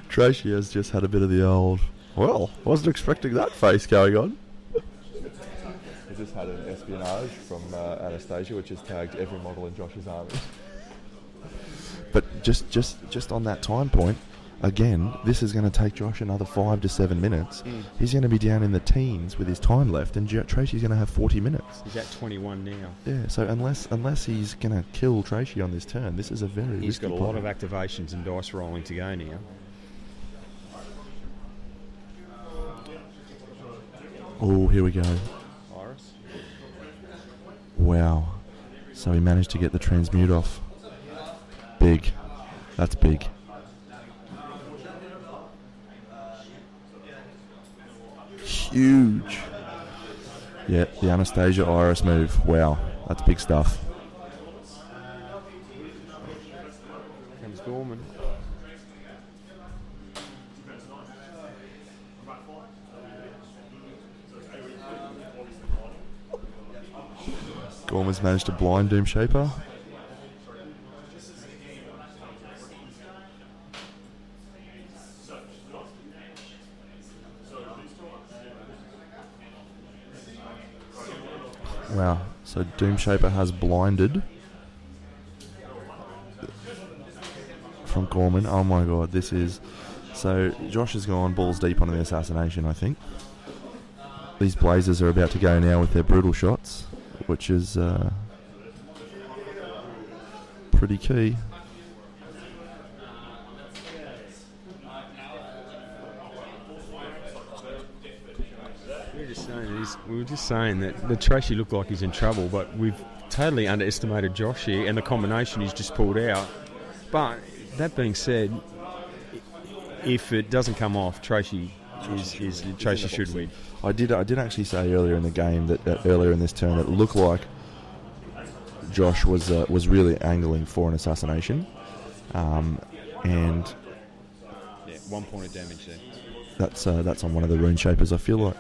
Traish has just had a bit of the old, well, wasn't expecting that face going on. He just had an espionage from Anastasia, which has tagged every model in Josh's army. But just on that time point, again, this is going to take Josh another 5 to 7 minutes. He's going to be down in the teens with his time left, and Tracy's going to have 40 minutes. He's at 21 now. Yeah, so unless he's going to kill Tracy on this turn, this is a very He's got a risky lot of activations and dice rolling to go now. Oh, here we go. Iris. Wow. So he managed to get the transmute off. Big. That's big. Huge. Yeah, the Anastasia Iris move. Wow, that's big stuff. Comes Gorman. Gorman's managed to blind Doom Shaper. Wow, so Doom Shaper has blinded from Gorman. Oh my god, this is... So Josh has gone balls deep onto the assassination, I think. These Blazers are about to go now with their brutal shots, which is pretty key. We were just saying that the Traish looked like he's in trouble, but we've totally underestimated Josh here, and the combination he's just pulled out. But that being said, if it doesn't come off, Traish should win. I did actually say earlier in the game that earlier in this turn that it looked like Josh was really angling for an assassination, and 1 point of damage there. That's on one of the rune shapers, I feel like.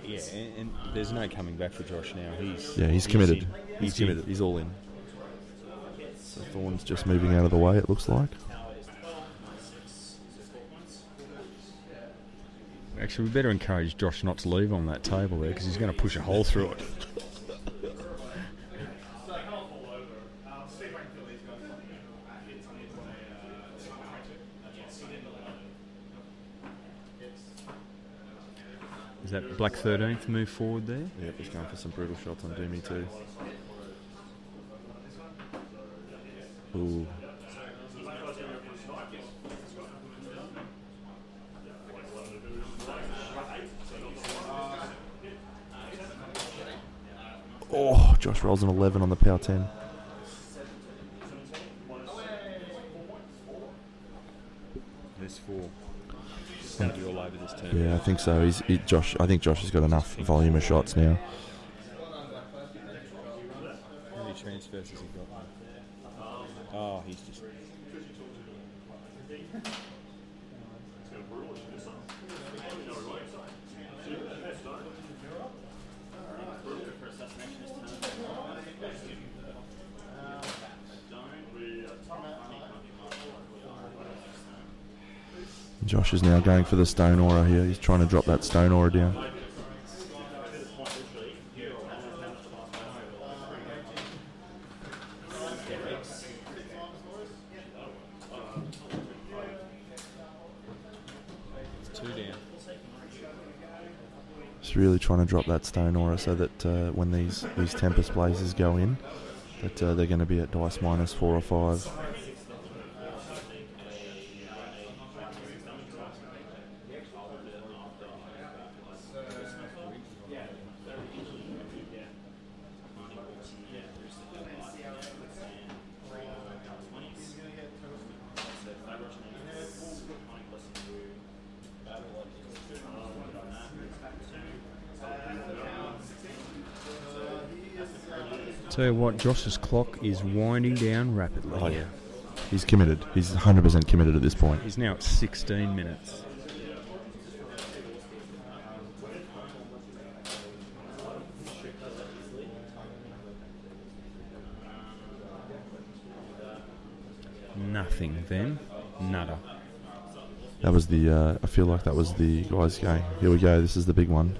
Yeah, and there's no coming back for Josh now. He's committed. He's committed. He's all in. So Thorn's just moving out of the way, it looks like. Actually, we better encourage Josh not to leave on that table there, because he's going to push a hole through it. Is that Black 13th move forward there? Yeah, he's going for some brutal shots on Doomy too. Ooh. Oh, Josh rolls an 11 on the power 10. 4. He's going to be all over this turn. Yeah, I think so. I think Josh has got enough volume of shots now. How many transfers has he got? Oh, he's just... Josh is now going for the stone aura here. He's trying to drop that stone aura down. It's 2 down. He's really trying to drop that stone aura so that when these Tempest blazes go in, that they're going to be at dice minus 4 or 5. Tell you what, Josh's clock is winding down rapidly. Oh, yeah. He's committed. He's 100% committed at this point. He's now at 16 minutes. Nothing then. Nada. That was the, I feel like that was the guys going, here we go, this is the big one.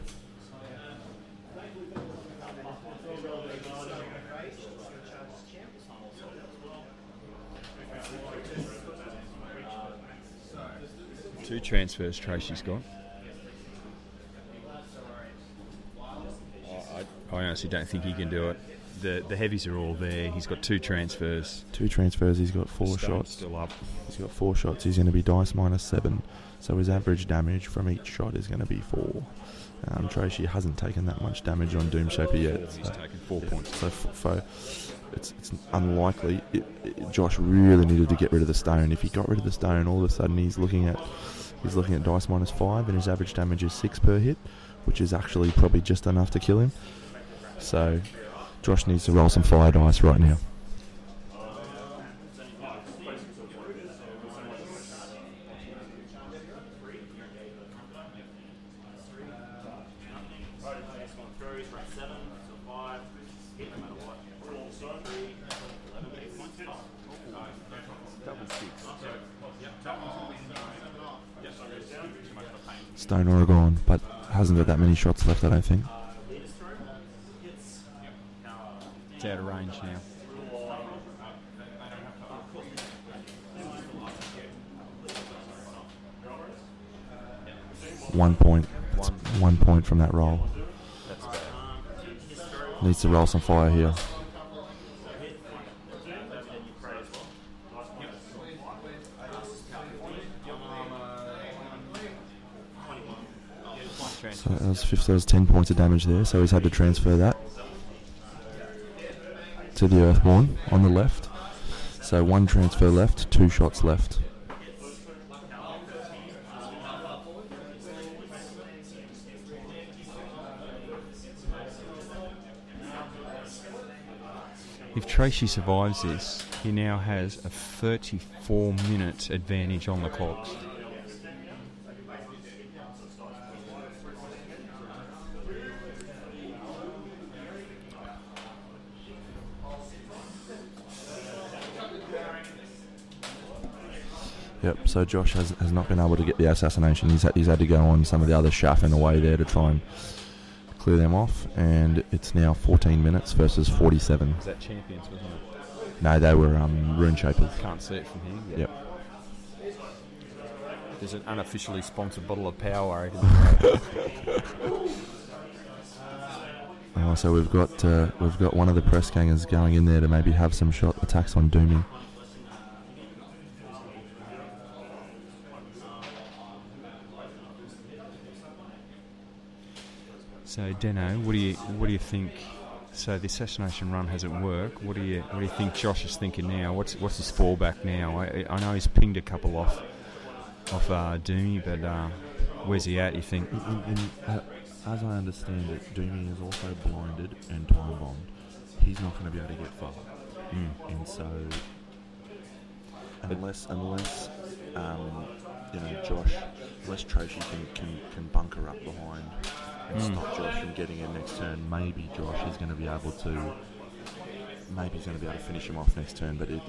Two transfers Tracy's got. I honestly don't think he can do it. The heavies are all there. He's got 2 transfers. 2 transfers, he's got 4 Stone's shots. still up. He's got 4 shots, he's going to be dice minus 7. So his average damage from each shot is going to be 4. Traish hasn't taken that much damage on Doom Shaper yet. He's taken 4 points. So it's unlikely. Josh really needed to get rid of the stone. If he got rid of the stone, all of a sudden he's looking at dice minus 5, and his average damage is 6 per hit, which is actually probably just enough to kill him. So Josh needs to roll some fire dice right now. Stone Oregon, but hasn't got that many shots left, I don't think. It's out of range now. One point. That's 1 point from that roll. Needs to roll some fire here. So that was 10 points of damage there, so he's had to transfer that to the Earthborn on the left. So 1 transfer left, 2 shots left. If Tracy survives this, he now has a 34-minute advantage on the clocks. Yep, so Josh has not been able to get the assassination. He's had to go on some of the other chaff in the way there to try and clear them off, and it's now 14 minutes versus 47. Is that Champions, wasn't it? No, they were Rune Shapers. Can't see it from here. Yep. There's an unofficially sponsored bottle of Powerade. So we've got one of the press gangers going in there to maybe have some shot attacks on Doomy. So Deno, what do you think? So the assassination run hasn't worked. What do you think Josh is thinking now? What's his fallback now? I know he's pinged a couple off Doomy, but where's he at, you think? As I understand it, Doomy is also blinded and time bombed. He's not going to be able to get far. And so, unless Traish can bunker up behind and stop Josh from getting in next turn, maybe Josh is going to be able to. Maybe he's going to be able to finish him off next turn, but he's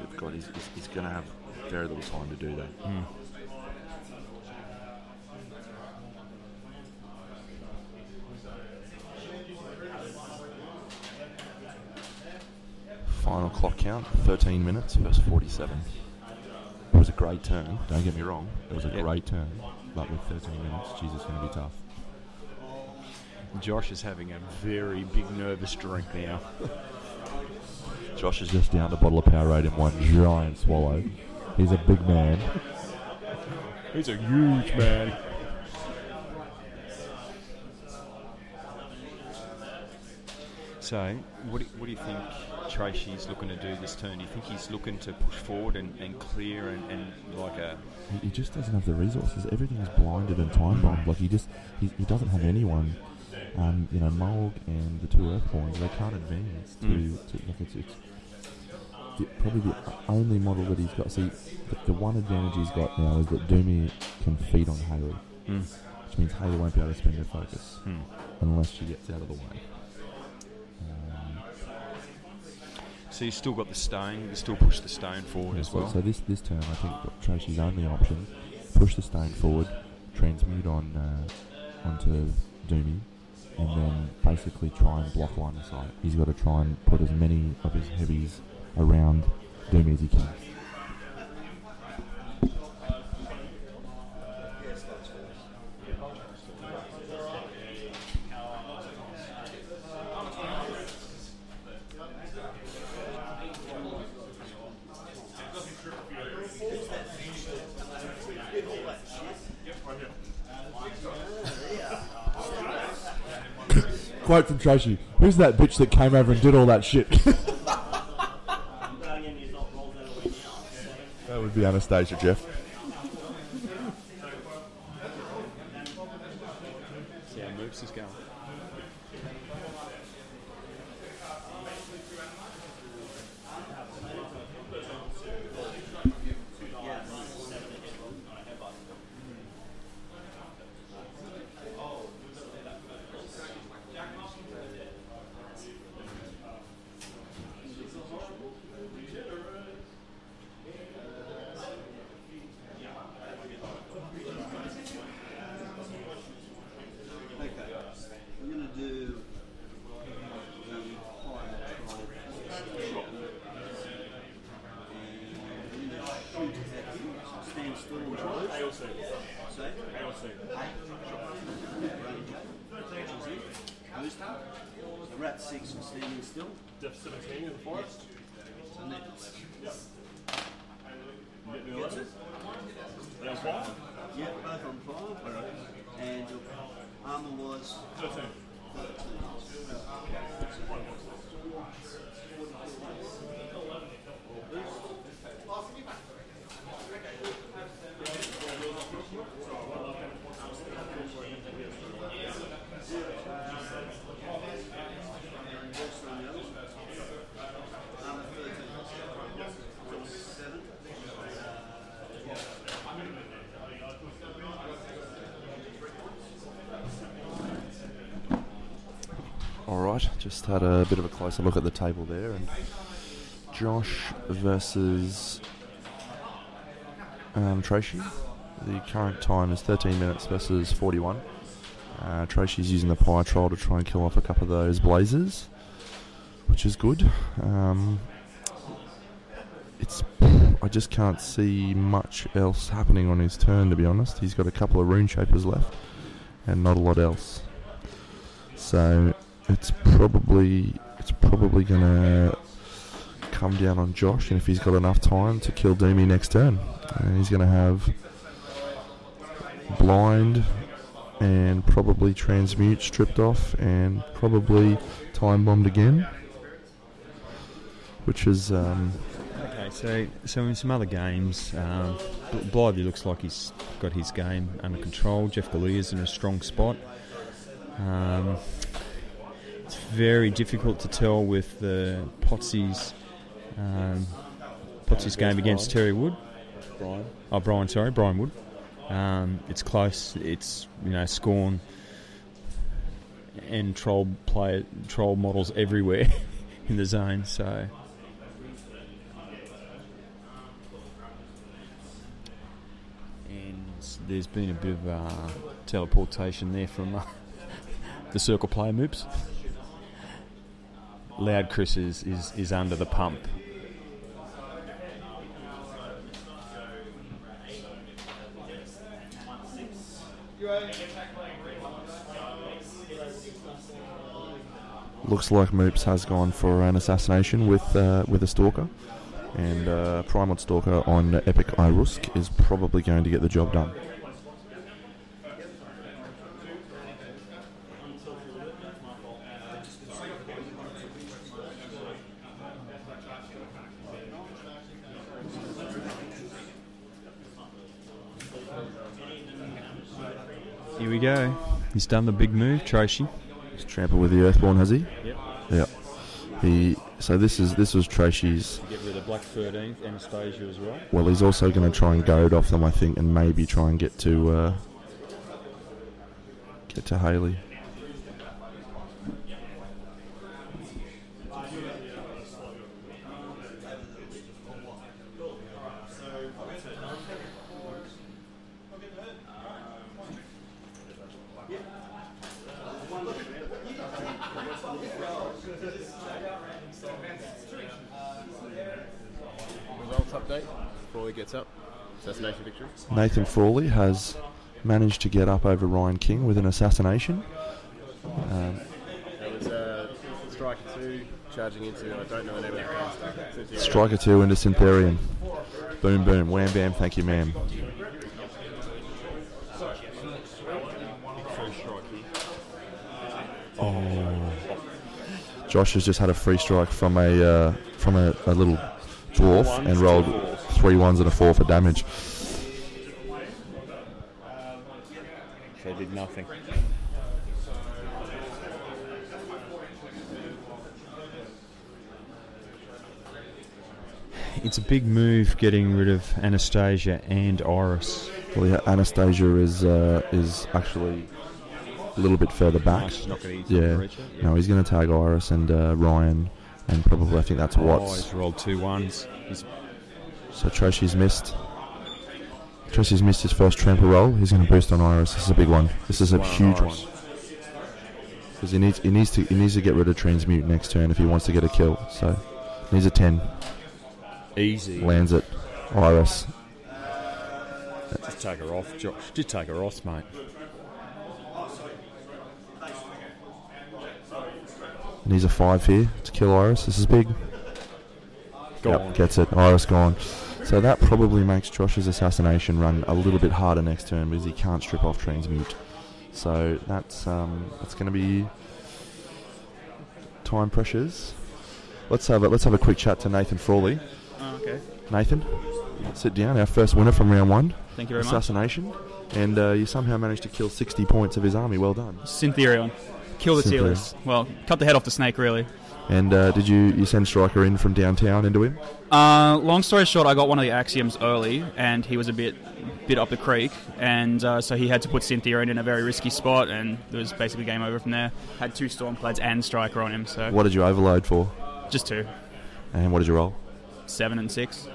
going to have very little time to do that. Final clock count, 13 minutes versus 47. It was a great turn, don't get me wrong. It was a great turn, but with 13 minutes, Jesus, it's going to be tough. Josh is having a very big nervous drink now. Josh is just down a bottle of Powerade in one giant swallow. He's a big man. He's a huge man. So, what do you think Traishy's looking to do this turn? Do you think he's looking to push forward and clear and like a... He just doesn't have the resources. Everything is blinded and time bombed. Like he doesn't have anyone. Mulg and the two Earthborns, they can't advance probably the only model that he's got. See, the one advantage he's got now is that Doomy can feed on Haley, which means Haley won't be able to spend her focus unless she gets out of the way. So you've still got the stone. You can still push the stone forward as well. So this turn, I think Traishy's only option: push the stone forward, transmute onto Doomy, and then basically try and block line of sight. He's got to try and put as many of his heavies around Doomy as he can. Quote from Traishy: "Who's that bitch that came over and did all that shit?" That would be Anastasia, Jeff. See how Moops is going. Rat 6 for standing still. Def 17 in the forest. And that's Gets it? That was 5? yeah, both on 5. Okay. And your armour was 13. 13. Alright, just had a bit of a closer look at the table there, and Josh versus Traishy. The current time is 13 minutes versus 41. Traishy's using the Pie Troll to try and kill off a couple of those blazers, which is good. I just can't see much else happening on his turn, to be honest. He's got a couple of Rune Shapers left and not a lot else. So it's probably going to come down on Josh, and if he's got enough time to kill Doomy next turn, he's going to have blind and probably transmute stripped off and probably time bombed again, which is Okay, Okay, so in some other games, Blythe looks like he's got his game under control. Jeff Galea's in a strong spot. It's very difficult to tell with the Potsy's game against Terry Wood. Brian Wood. It's close. It's Scorn and troll models everywhere in the zone. So. There's been a bit of teleportation there from the circle player moops. Loud Chris is under the pump. Looks like Moops has gone for an assassination with a Stalker. And Primod Stalker on Epic Irusk is probably going to get the job done. Here we go. He's done the big move, Traishy. He's trampled with the Earthborn, has he? Yep. Yep. So this was Traishy's. Get rid of Black 13th, Anastasia as well. Well, he's also going to try and goad off them, I think, and maybe try and get to Haley. Results update before he gets up. Assassination victory. Nathan Frawley has managed to get up over Ryan King with an assassination. That was Striker 2 charging into, I don't know the name of that cast. Striker 2 into Syntherian. Boom, boom, wham, bam, thank you, ma'am. Oh. Josh has just had a free strike from a little dwarf and rolled 3 1s and a 4 for damage. They did nothing. It's a big move getting rid of Anastasia and Iris. Well, yeah, Anastasia is actually a little bit further back. Oh, she's not going to yeah. No, he's going to tag Iris and Ryan, and probably I think that's Watts. Oh, he's rolled 2 1s. So Traishy's missed. Tracy's missed his first trample roll. He's going to boost on Iris. This is a big one. This is a huge one. Because he needs to get rid of Transmute next turn if he wants to get a kill. So needs a 10. Easy. Lands it. Iris. Just take her off, Josh. Just take her off, mate. Needs a 5 here to kill Iris. This is big. Gone. Gets it. Iris gone. So that probably makes Josh's assassination run a little bit harder next turn because he can't strip off Transmute. So that's going to be time pressures. Let's have a quick chat to Nathan Frawley. Okay. Nathan, sit down. Our first winner from round 1. Thank you very assassination. And you somehow managed to kill 60 points of his army. Well done. Syntherion. Kill the Sealers. Well, cut the head off the snake, really. And did you send Striker in from downtown into him? Long story short, I got one of the Axioms early, and he was a bit up the creek, and so he had to put Syntherion in a very risky spot, and it was basically game over from there. Had 2 Stormclads and Striker on him. So what did you overload for? Just 2. And what did you roll? 7 and 6.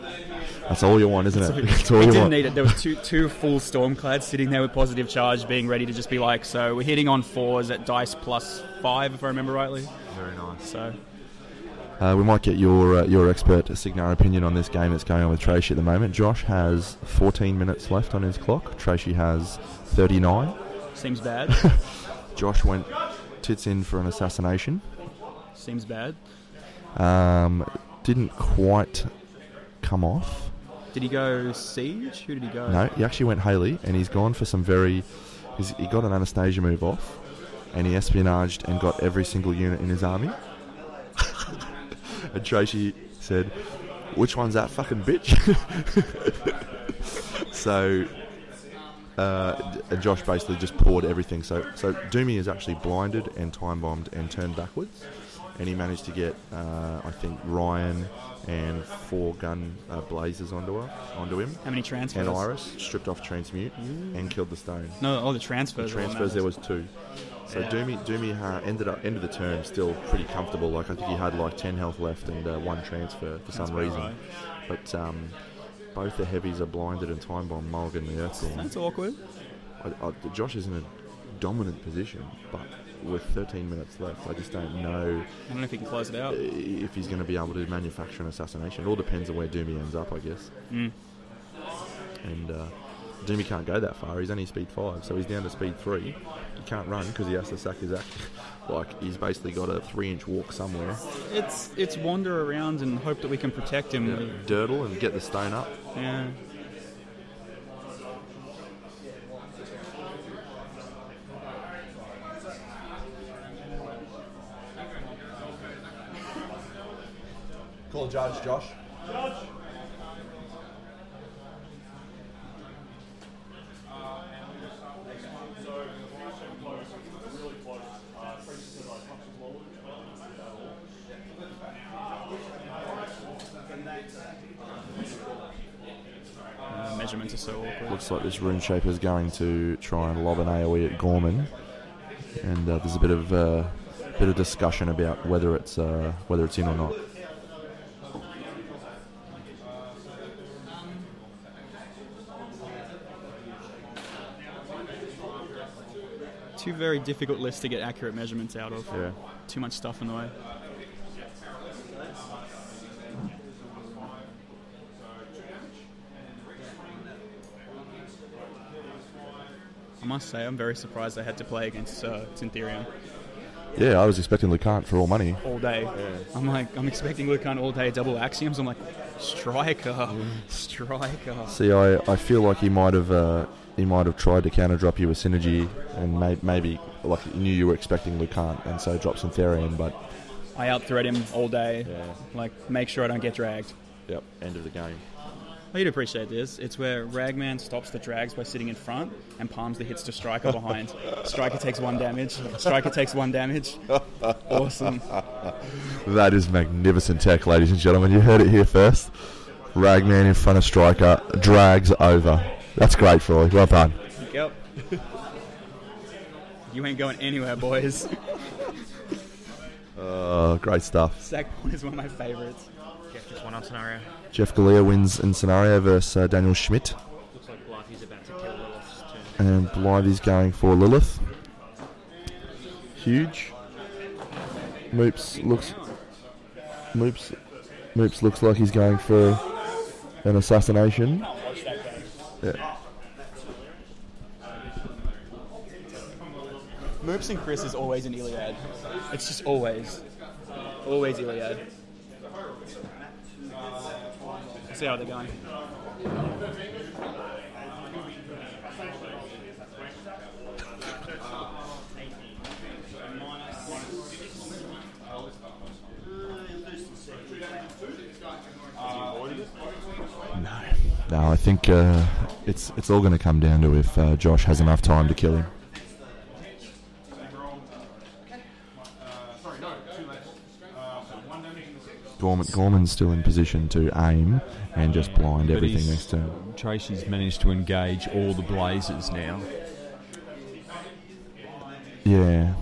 That's all you want, isn't it? That's all you you didn't want. need it. There was two full Stormclads sitting there with positive charge, being ready to just be like. So we're hitting on 4s at dice +5, if I remember rightly. Very nice. So we might get your expert Cygnar opinion on this game that's going on with Traish at the moment. Josh has 14 minutes left on his clock. Traish has 39. Seems bad. Josh went tits in for an assassination. Seems bad. Didn't quite come off. Did he go Siege? Who did he go? No, he actually went Haley, and he's gone for some he got an Anastasia move off, and he espionaged and got every single unit in his army. And Tracy said, which one's that fucking bitch? So Josh basically just poured everything. So Doomy is actually blinded and time bombed and turned backwards, and he managed to get I think Ryan and 4 gun blazers onto him. How many transfers? And Iris stripped off transmute and killed the stone. No, the transfers. There was 2. So Yeah. Doomy ended the term still pretty comfortable. Like I think he had like 10 health left and 1 transfer for some reason. Right. But both the heavies are blinded and time bomb Mulligan the Earthstorm. That's awkward. Josh is in a dominant position, but with 13 minutes left, I just don't know I don't know if he can close it out. if he's going to be able to manufacture an assassination. It all depends on where Doomy ends up, I guess. Mm. And Doomy can't go that far. He's only speed 5, so he's down to speed 3. He can't run because he has to sack his action. Like, he's basically got a 3-inch walk somewhere. It's wander around and hope that we can protect him. Yeah, dirtle and get the stone up. Yeah. Call judge, Josh. Measurements are so awkward. Looks like this rune shaper is going to try and lob an AoE at Gorman, and there's a bit of discussion about whether it's in or not. Two very difficult lists to get accurate measurements out of. Yeah. Too much stuff in the way. I must say, I'm very surprised I had to play against Syntherium Yeah, I was expecting Lucant for all money. all day. Yeah. I'm expecting Lucant all day, double axioms. I'm like, striker. See, I feel like he might have tried to counter drop you with synergy, and maybe like he knew you were expecting Lucant, and so dropped Syntherian, but I out-thread him all day. yeah. Like, make sure I don't get dragged. Yep, end of the game. Oh, you'd appreciate this. It's where Ragman stops the drags by sitting in front and palms the hits to Striker behind. Striker takes 1 damage. Striker takes 1 damage. Awesome. That is magnificent tech, ladies and gentlemen. You heard it here first. Ragman in front of Striker, drags over. That's great, Froy. Well done. Yep. You ain't going anywhere, boys. Great stuff. Sackborn is one of my favourites. Jeff just won on scenario. Jeff Galea wins in scenario versus Daniel Schmidt. Looks like Blythy's about to kill Lilith's And turn. Blythy's going for Lilith. Huge. Moops looks like he's going for an assassination. Yeah. Moops and Chris is always an Iliad. It's just always Iliad. See how they're going. No, I think it's all going to come down to if Josh has enough time to kill him. Gorman's still in position to aim and just blind But everything he's- next turn. Tracy's managed to engage all the blazers now. Yeah.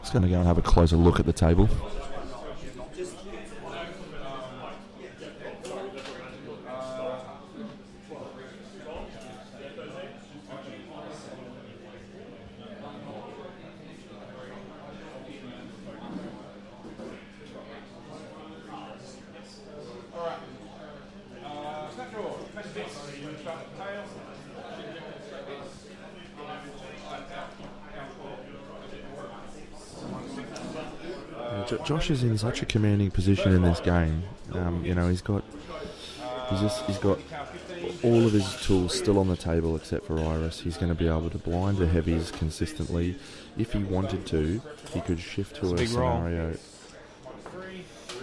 Just going to go and have a closer look at the table. Josh is in such a commanding position in this game. He's got all of his tools still on the table except for Iris. He's going to be able to blind the heavies consistently. If he wanted to, he could shift to a big roll. scenario.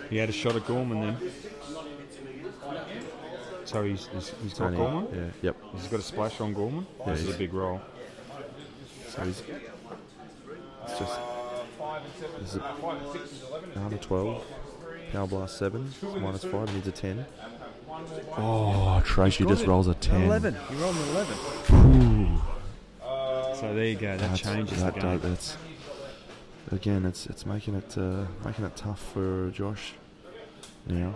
He had a shot at Gorman then. So he's got Gorman? Yeah, yep. He's got a splash on Gorman? Yeah, This is a big roll. So it's just... Is it another 12? Power Blast 7, minus 5, needs a 10. Oh, Traish just rolls a 10. 11. He rolled an 11. Ooh. So there you go. That changes the game. That's again, it's making it tough for Josh now.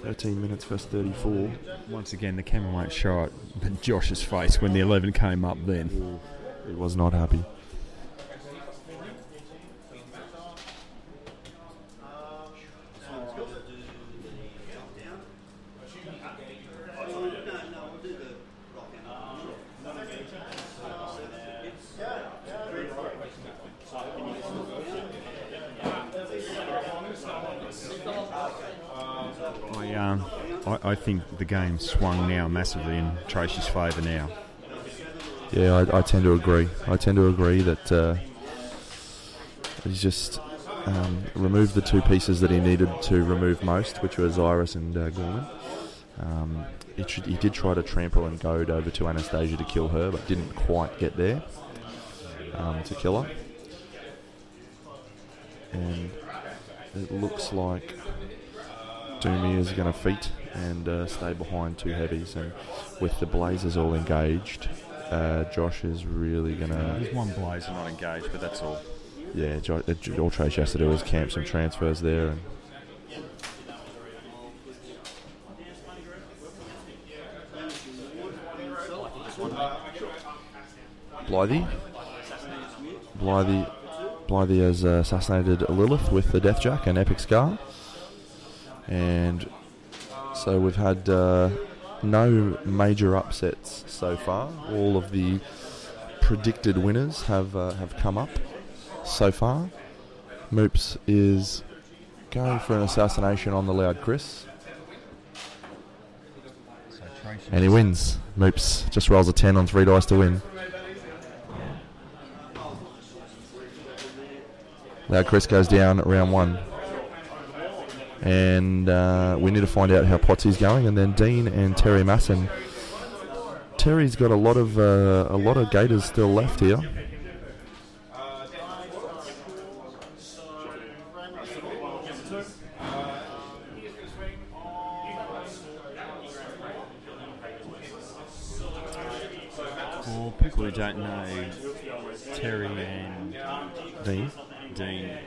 13 minutes versus 34. Once again, the camera won't show it, but Josh's face when the 11 came up then. He was not happy. I think the game swung now massively in Traish's favour now. Yeah, I tend to agree. I tend to agree that he's just removed the two pieces that he needed to remove most, which was Iris and Gorman. He did try to trample and goad over to Anastasia to kill her, but didn't quite get there to kill her. And it looks like Doomy is going to feat and stay behind two heavies, and with the Blazers all engaged, Josh is really going to... There's one Blazer not engaged, but that's all. Yeah, all Traish has to do is camp some transfers there. And Blythe has assassinated Lilith with the Deathjack and Epic Scar. And so we've had no major upsets so far. All of the predicted winners have come up so far. Moops is going for an assassination on the Loud Chris. And he wins. Moops just rolls a 10 on 3 dice to win. Loud Chris goes down at round 1. And we need to find out how Potsy's going, and then Dean and Terry Masson. Terry's got a lot of gators still left here. For people who don't know, Terry and Dean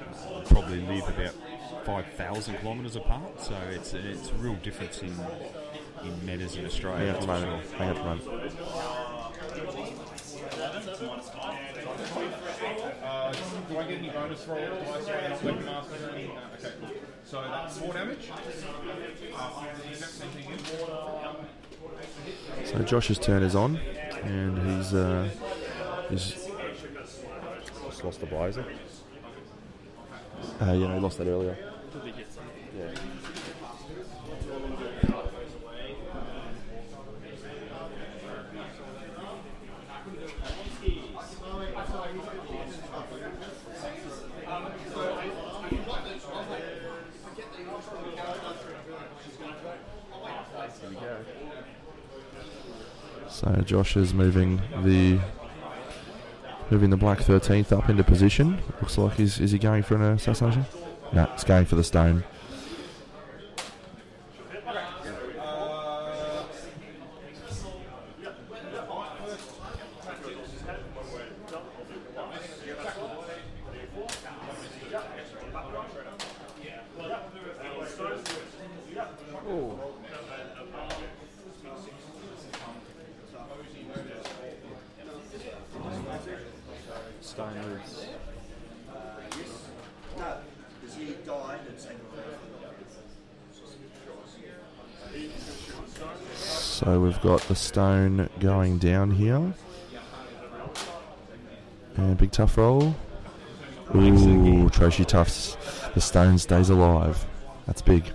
probably live about 5,000 kilometres apart, so it's a real difference in metas in Australia. Hang on a moment. Do I get any bonus roll dice or not weapon master? Okay, cool. So that's 4 damage. So Josh's turn is on, and he's just lost the Blazer. He lost that earlier. Yeah. So Josh is moving the black 13th up into position. Looks like is he going for an assassination? No, he's going for the stone. So we've got the stone going down here. And big tough roll. Ooh, Traish toughs. The stone stays alive. That's big.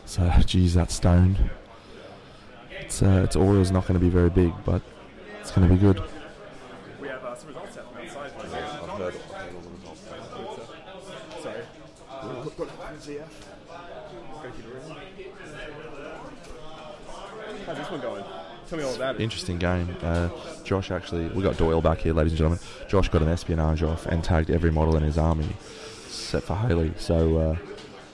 So, geez, that stone. Its aura's not going to be very big, but it's going to be good. We have some results out from heard all the results. Sorry. How's this one going? Tell me all about it. Interesting game. Josh actually, we got Doil back here, ladies and gentlemen. Josh got an espionage off and tagged every model in his army, except for Haley. So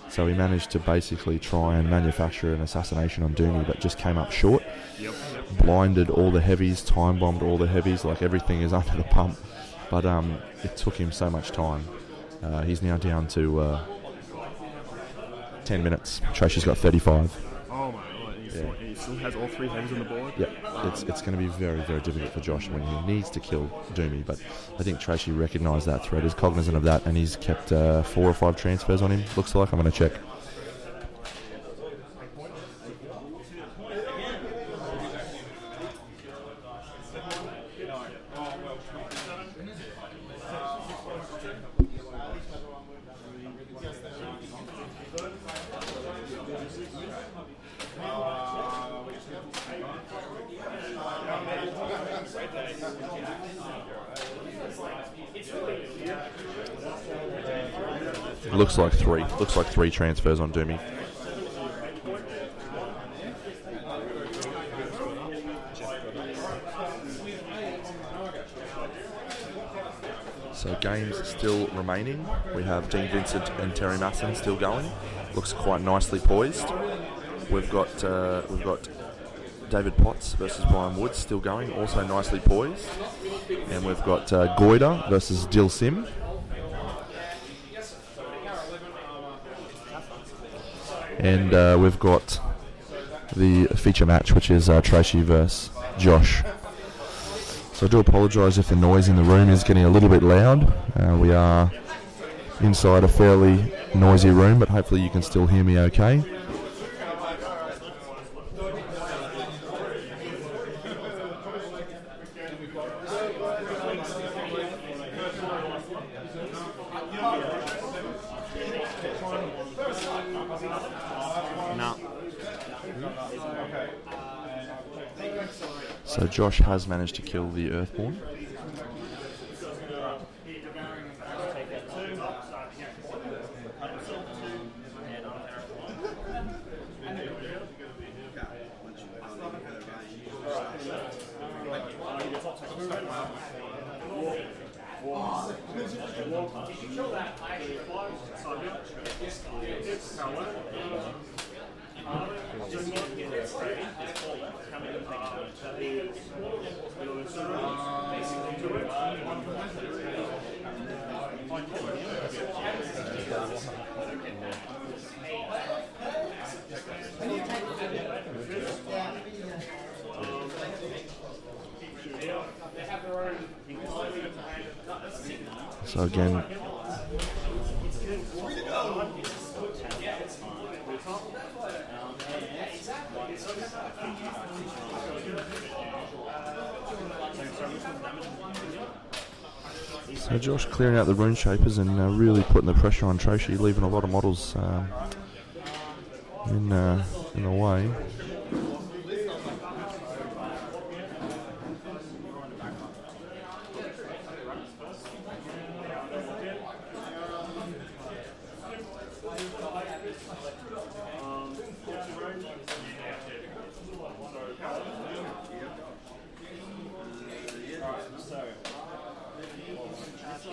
he managed to basically try and manufacture an assassination on Doomy, but just came up short. Yep. Blinded all the heavies, time bombed all the heavies, like everything is under the pump. But it took him so much time. He's now down to 10 minutes. Tracy's got 35. Oh my god, he still has all 3 heavies on the board? Yeah, it's going to be very, very difficult for Josh when he needs to kill Doomy, but I think Tracy recognised that threat, is cognizant of that, and he's kept 4 or 5 transfers on him, looks like. I'm going to check. Looks like 3. Looks like 3 transfers on Doomy. So games still remaining. We have Dean Vincent and Terry Masson still going. Looks quite nicely poised. We've got David Potts versus Brian Woods still going, also nicely poised. And we've got Goida versus Dill Sim. And we've got the feature match, which is Traish versus Josh. So I do apologise if the noise in the room is getting a little bit loud. We are inside a fairly noisy room, but hopefully you can still hear me okay. So Josh has managed to kill the Earthborn. So again, so Josh clearing out the rune shapers and really putting the pressure on Traish, leaving a lot of models in the way.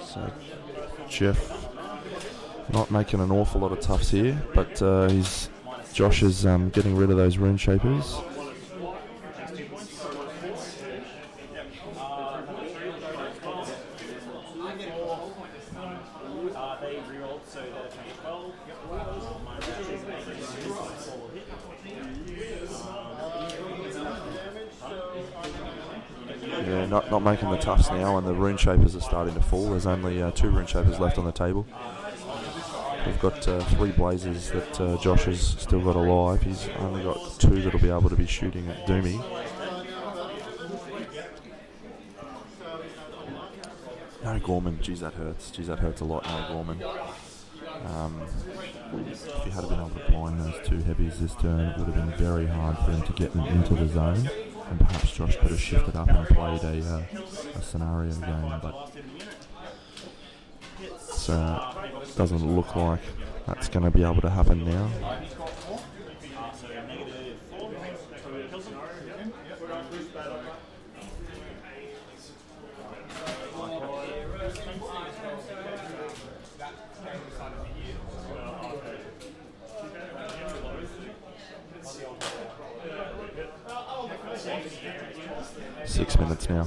So Jeff not making an awful lot of toughs here, but Josh is getting rid of those rune shapers. Yeah, not making the toughs now, and the rune shapers are starting to fall. There's only 2 rune shapers left on the table. We've got 3 blazers that Josh has still got alive. He's only got 2 that'll be able to be shooting at Doomy. No Gorman, geez that hurts. Geez that hurts a lot, no Gorman. If he had been able to blind those 2 heavies this turn, it would have been very hard for him to get them into the zone. And perhaps Josh could have shifted up and played a scenario game, but doesn't look like that's going to be able to happen now. Six minutes now.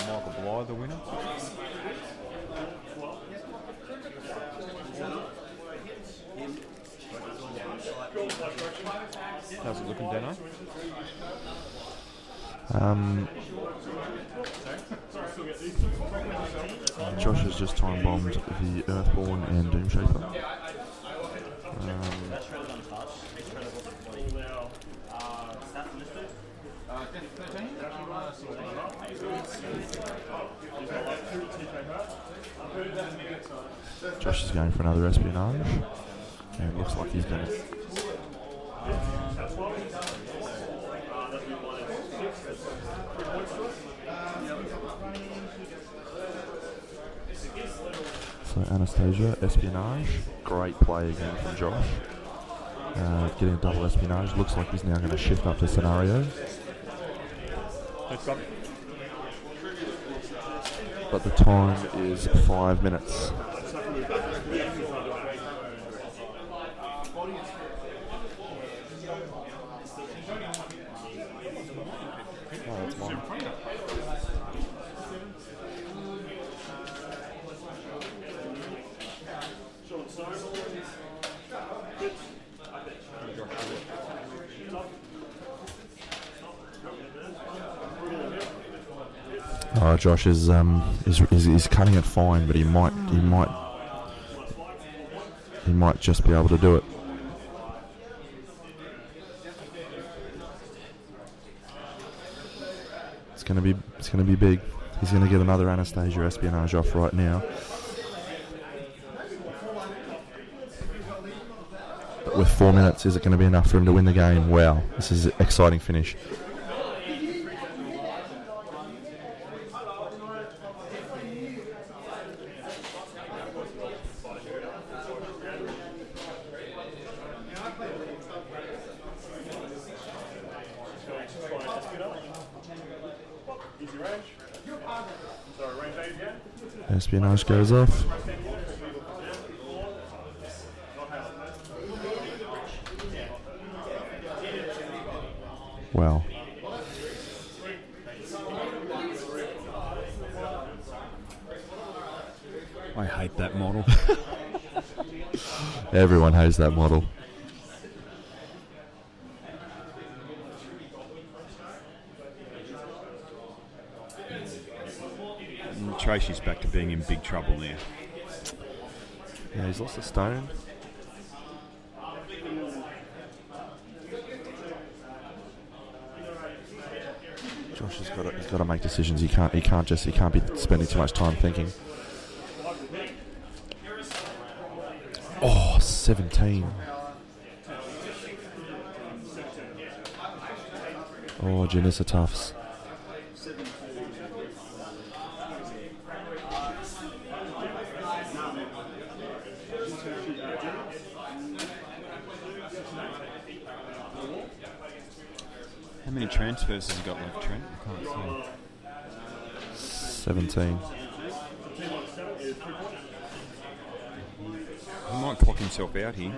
Michael Bly, the winner. How's it looking, Dano? Josh has just time bombed the Earthborn and Doomshaper. Josh is going for another espionage, and it looks like he's going to. So Anastasia, espionage, great play again from Josh. Getting a double espionage, looks like he's now going to shift up to scenario. But the time is 5 minutes. Oh, that's long. Josh is cutting it fine, but he might just be able to do it. It's gonna be big. He's gonna get another Anastasia espionage off right now. But with 4 minutes, is it going to be enough for him to win the game? Wow, this is an exciting finish. Espionage goes off. Wow. I hate that model. Everyone hates that model. Tracy's back to being in big trouble now. Yeah, he's lost a stone. Josh has got to make decisions. He can't be spending too much time thinking. Oh, 17. Oh, Janissa Tufts. How many transfers has he got left, Trent? I can't see. 17. He might clock himself out here.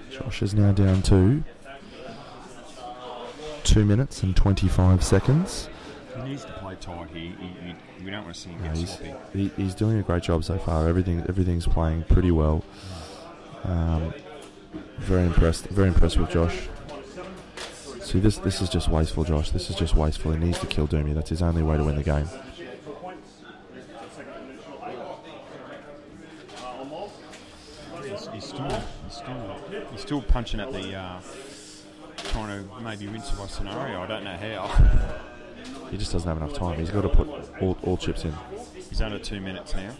Josh is now down to 2 minutes and 25 seconds. He needs to play tight here. We don't want to see him get sloppy. He's doing a great job so far. Everything's playing pretty well. Very impressed with Josh. See, this is just wasteful, Josh. This is just wasteful. He needs to kill Doomy. That's his only way to win the game. He's still punching at the trying to maybe win by scenario. I don't know how. He just doesn't have enough time. He's got to put all chips in. He's under 2 minutes now.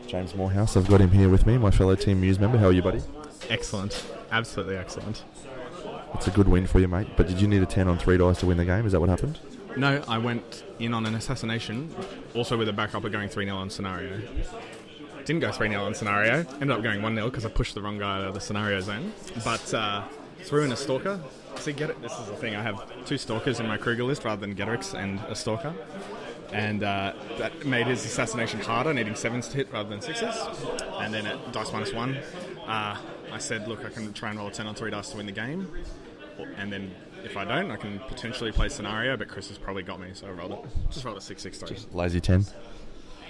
James Morehouse, I've got him here with me, my fellow Team Muse member. How are you, buddy? Excellent. Absolutely excellent. It's a good win for you, mate. But did you need a 10 on 3 dice to win the game? Is that what happened? No, I went in on an assassination, also with a backup of going 3-0 on scenario. Didn't go 3-0 on scenario. Ended up going 1-0 because I pushed the wrong guy out of the scenario zone. But threw in a stalker. See, this is the thing. I have 2 stalkers in my Kruger list rather than Getterix and a stalker. And that made his assassination harder, needing 7s to hit rather than 6s. And then at dice -1, I said, look, I can try and roll a 10 on 3 dice to win the game. And then if I don't, I can potentially play scenario, but Chris has probably got me, so I rolled it. Just rolled a 6-6-3. Just lazy 10.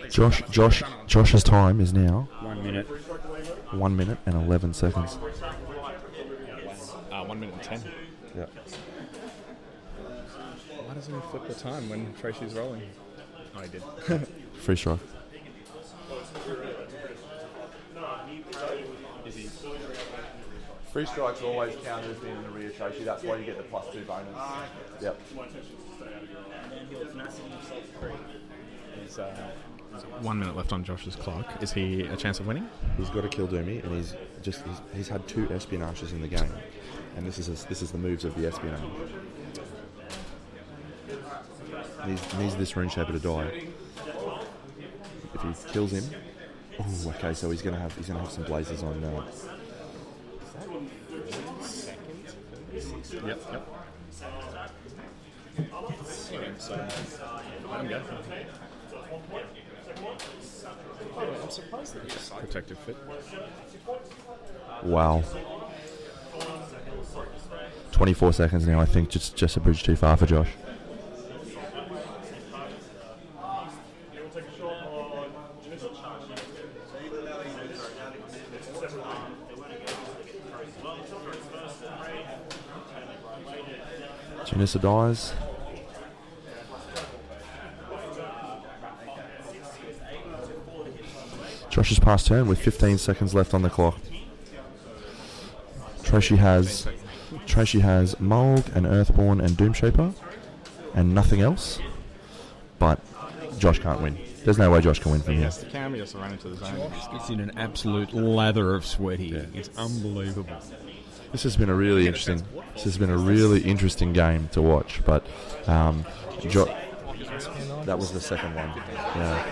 Josh's time is now 1 minute. 1 minute and 11 seconds. 1 minute and 10. Yeah. Why doesn't he flip the time when Traish is rolling? Oh, he did. Free strike. Free strikes always count as being in the rear, Traish. That's why you get the +2 bonus. Yep. 1 minute left on Josh's clock. Is he a chance of winning? He's got to kill Doomy, and he's had 2 espionages in the game, and this is the moves of the espionage. Needs this rune shaper to die. If he kills him, oh, okay. So he's gonna have some blazes on. Yep. So, let him go. I'm surprised that he's protective fit. Wow. 24 seconds now. I think just a bridge too far for Josh. Janissa dies. Josh's past turn with 15 seconds left on the clock. Traish has Mulg and Earthborn and Doomshaper and nothing else. But Josh can't win. There's no way Josh can win from here. He can, he has to run into the zone. It's in an absolute lather of sweat here. Yeah. It's unbelievable. This has been a really interesting game to watch, but that was the second one. Yeah.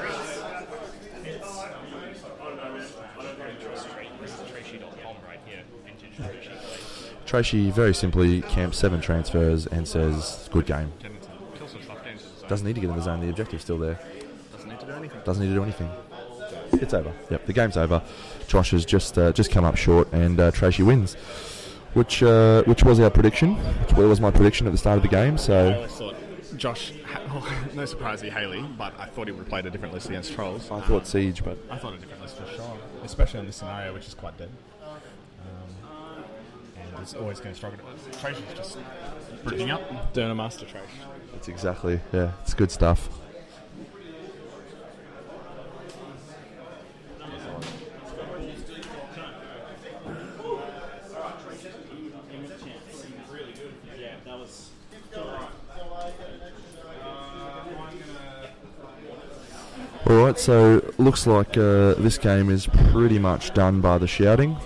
Traishy very simply camps 7 transfers and says, good game. Doesn't need to get in the zone, the objective's still there. Doesn't need to do anything. It's over. Yep, the game's over. Josh has just come up short and Traishy wins. Which was our prediction. Which was my prediction at the start of the game. So I always thought Josh, no surprise he Haley, but I thought he would have played a different list against Trolls. I thought Siege, but I thought a different list for sure, especially on this scenario, which is quite dead. And it's always going to struggle. Traish is just bridging up, doing a master Traish. It's exactly, yeah, it's good stuff. Alright, so looks like this game is pretty much done by the shouting.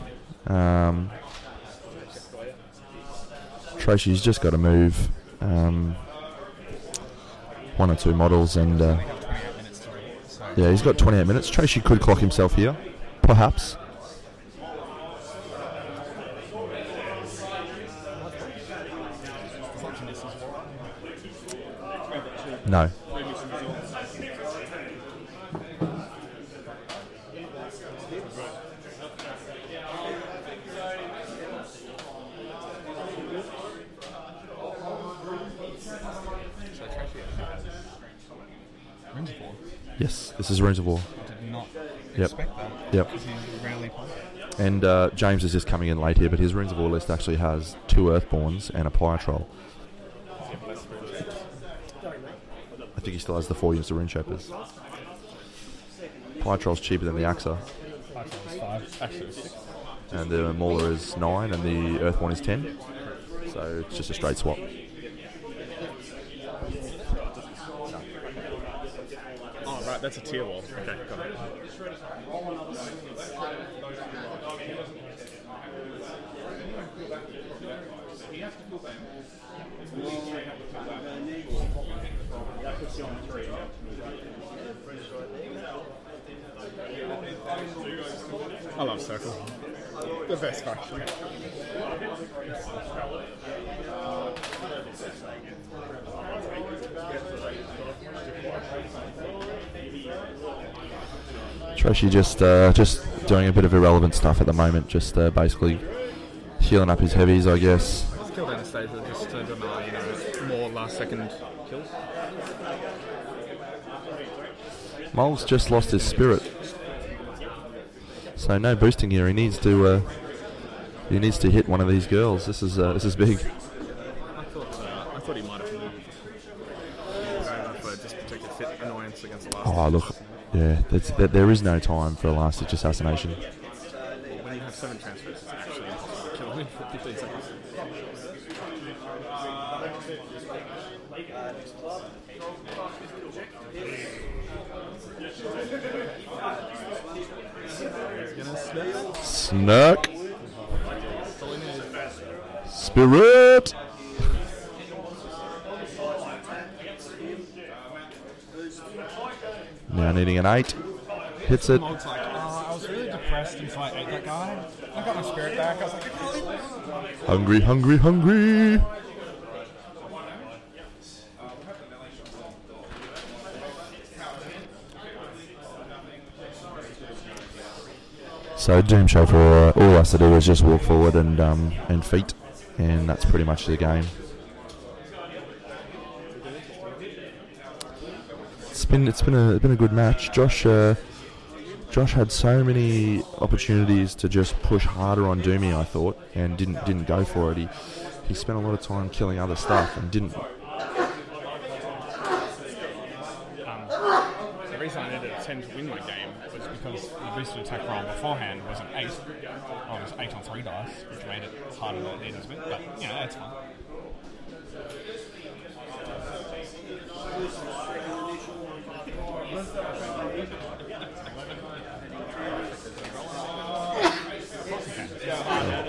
Traishy's just got to move 1 or 2 models and yeah, he's got 28 minutes. Traishy could clock himself here, perhaps. No. Yes, this is Runes of War. Did not Yep. expect that. Yep. Because he rarely plays. And James is just coming in late here, but his Runes of War list actually has 2 Earthborns and a Pyre Troll. I think he still has the 4 units of Rune Shapers. Pyre Troll's cheaper than the Axa, It's 5. Actually, it's 6. and the Mauler is 9, and the Earthborn is 10. So it's just a straight swap. Oh, right, that's a tier wall. Okay, got it. I love Circle. The best faction. Traish just doing a bit of irrelevant stuff at the moment, just basically healing up his heavies, I guess. Let's kill Anastasia, just turned on more last second kills. Mole's just lost his spirit, so no boosting here. He needs to hit one of these girls. This is big. I thought he might have moved. But just to take a fit annoyance against the last. Oh look, yeah, there is no time for a last ditch assassination. When you have 7 transfers, it's actually impossible to kill him in 15 seconds. Snuck. Spirit. Now needing an 8. Hits it. Mog's like, I was really depressed until I ate that guy. I got my spirit back. I was like, Hungry, hungry, hungry. So Doom Show for all us to do is just walk forward and feet, and that's pretty much the game. It's been a good match. Josh had so many opportunities to just push harder on Doomy, I thought, and didn't go for it. He spent a lot of time killing other stuff and didn't. The reason I needed a 10 to win my game was because the boosted attack roll beforehand was an 8. Oh, it was 8 on 3 dice, which made it harder than it needed to be. But, you know, that's fine.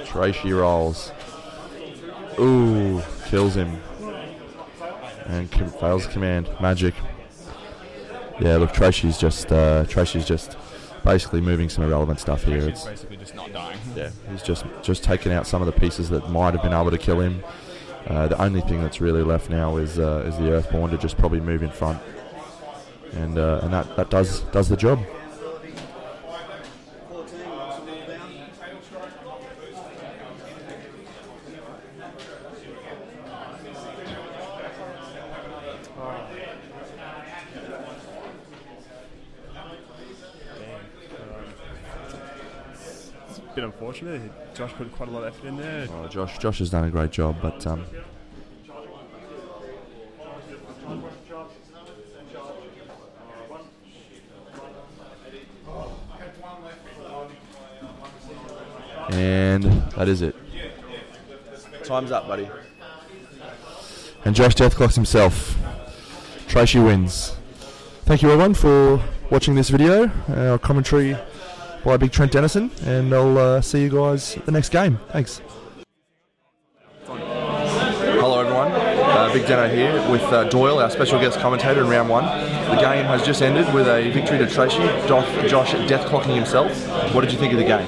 Traish rolls. Ooh, kills him. And fails command. Magic. Yeah, look, Traish is just basically moving some irrelevant stuff here. He's basically just not dying. Yeah, he's just taken out some of the pieces that might have been able to kill him. The only thing that's really left now is the Earthborn to just probably move in front, and that does the job. A bit unfortunate. Josh put quite a lot of effort in there. Oh, Josh has done a great job, but and that is it. Time's up, buddy. And Josh Deathclocks himself. Traish wins. Thank you everyone for watching this video. Our commentary by Big Trent Denison, and I'll see you guys at the next game. Thanks. Hello everyone, Big Deno here with Doil, our special guest commentator in round 1. The game has just ended with a victory to Traish, Josh deathclocking himself. What did you think of the game?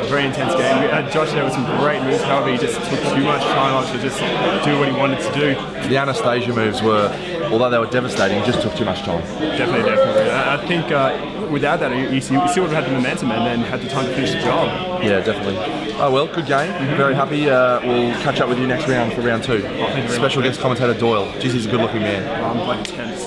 Very intense game. Josh there with some great moves, however he just took too much time off to just do what he wanted to do. The Anastasia moves were, although they were devastating, just took too much time. Definitely. I think without that, you still would have had the momentum and then had the time to finish the job. Yeah, definitely. Oh well, good game. Very happy. We'll catch up with you next round for round 2. Thank you very Special much. guest commentator Doil. Jeez, he's a good looking man. I'm bloody tense.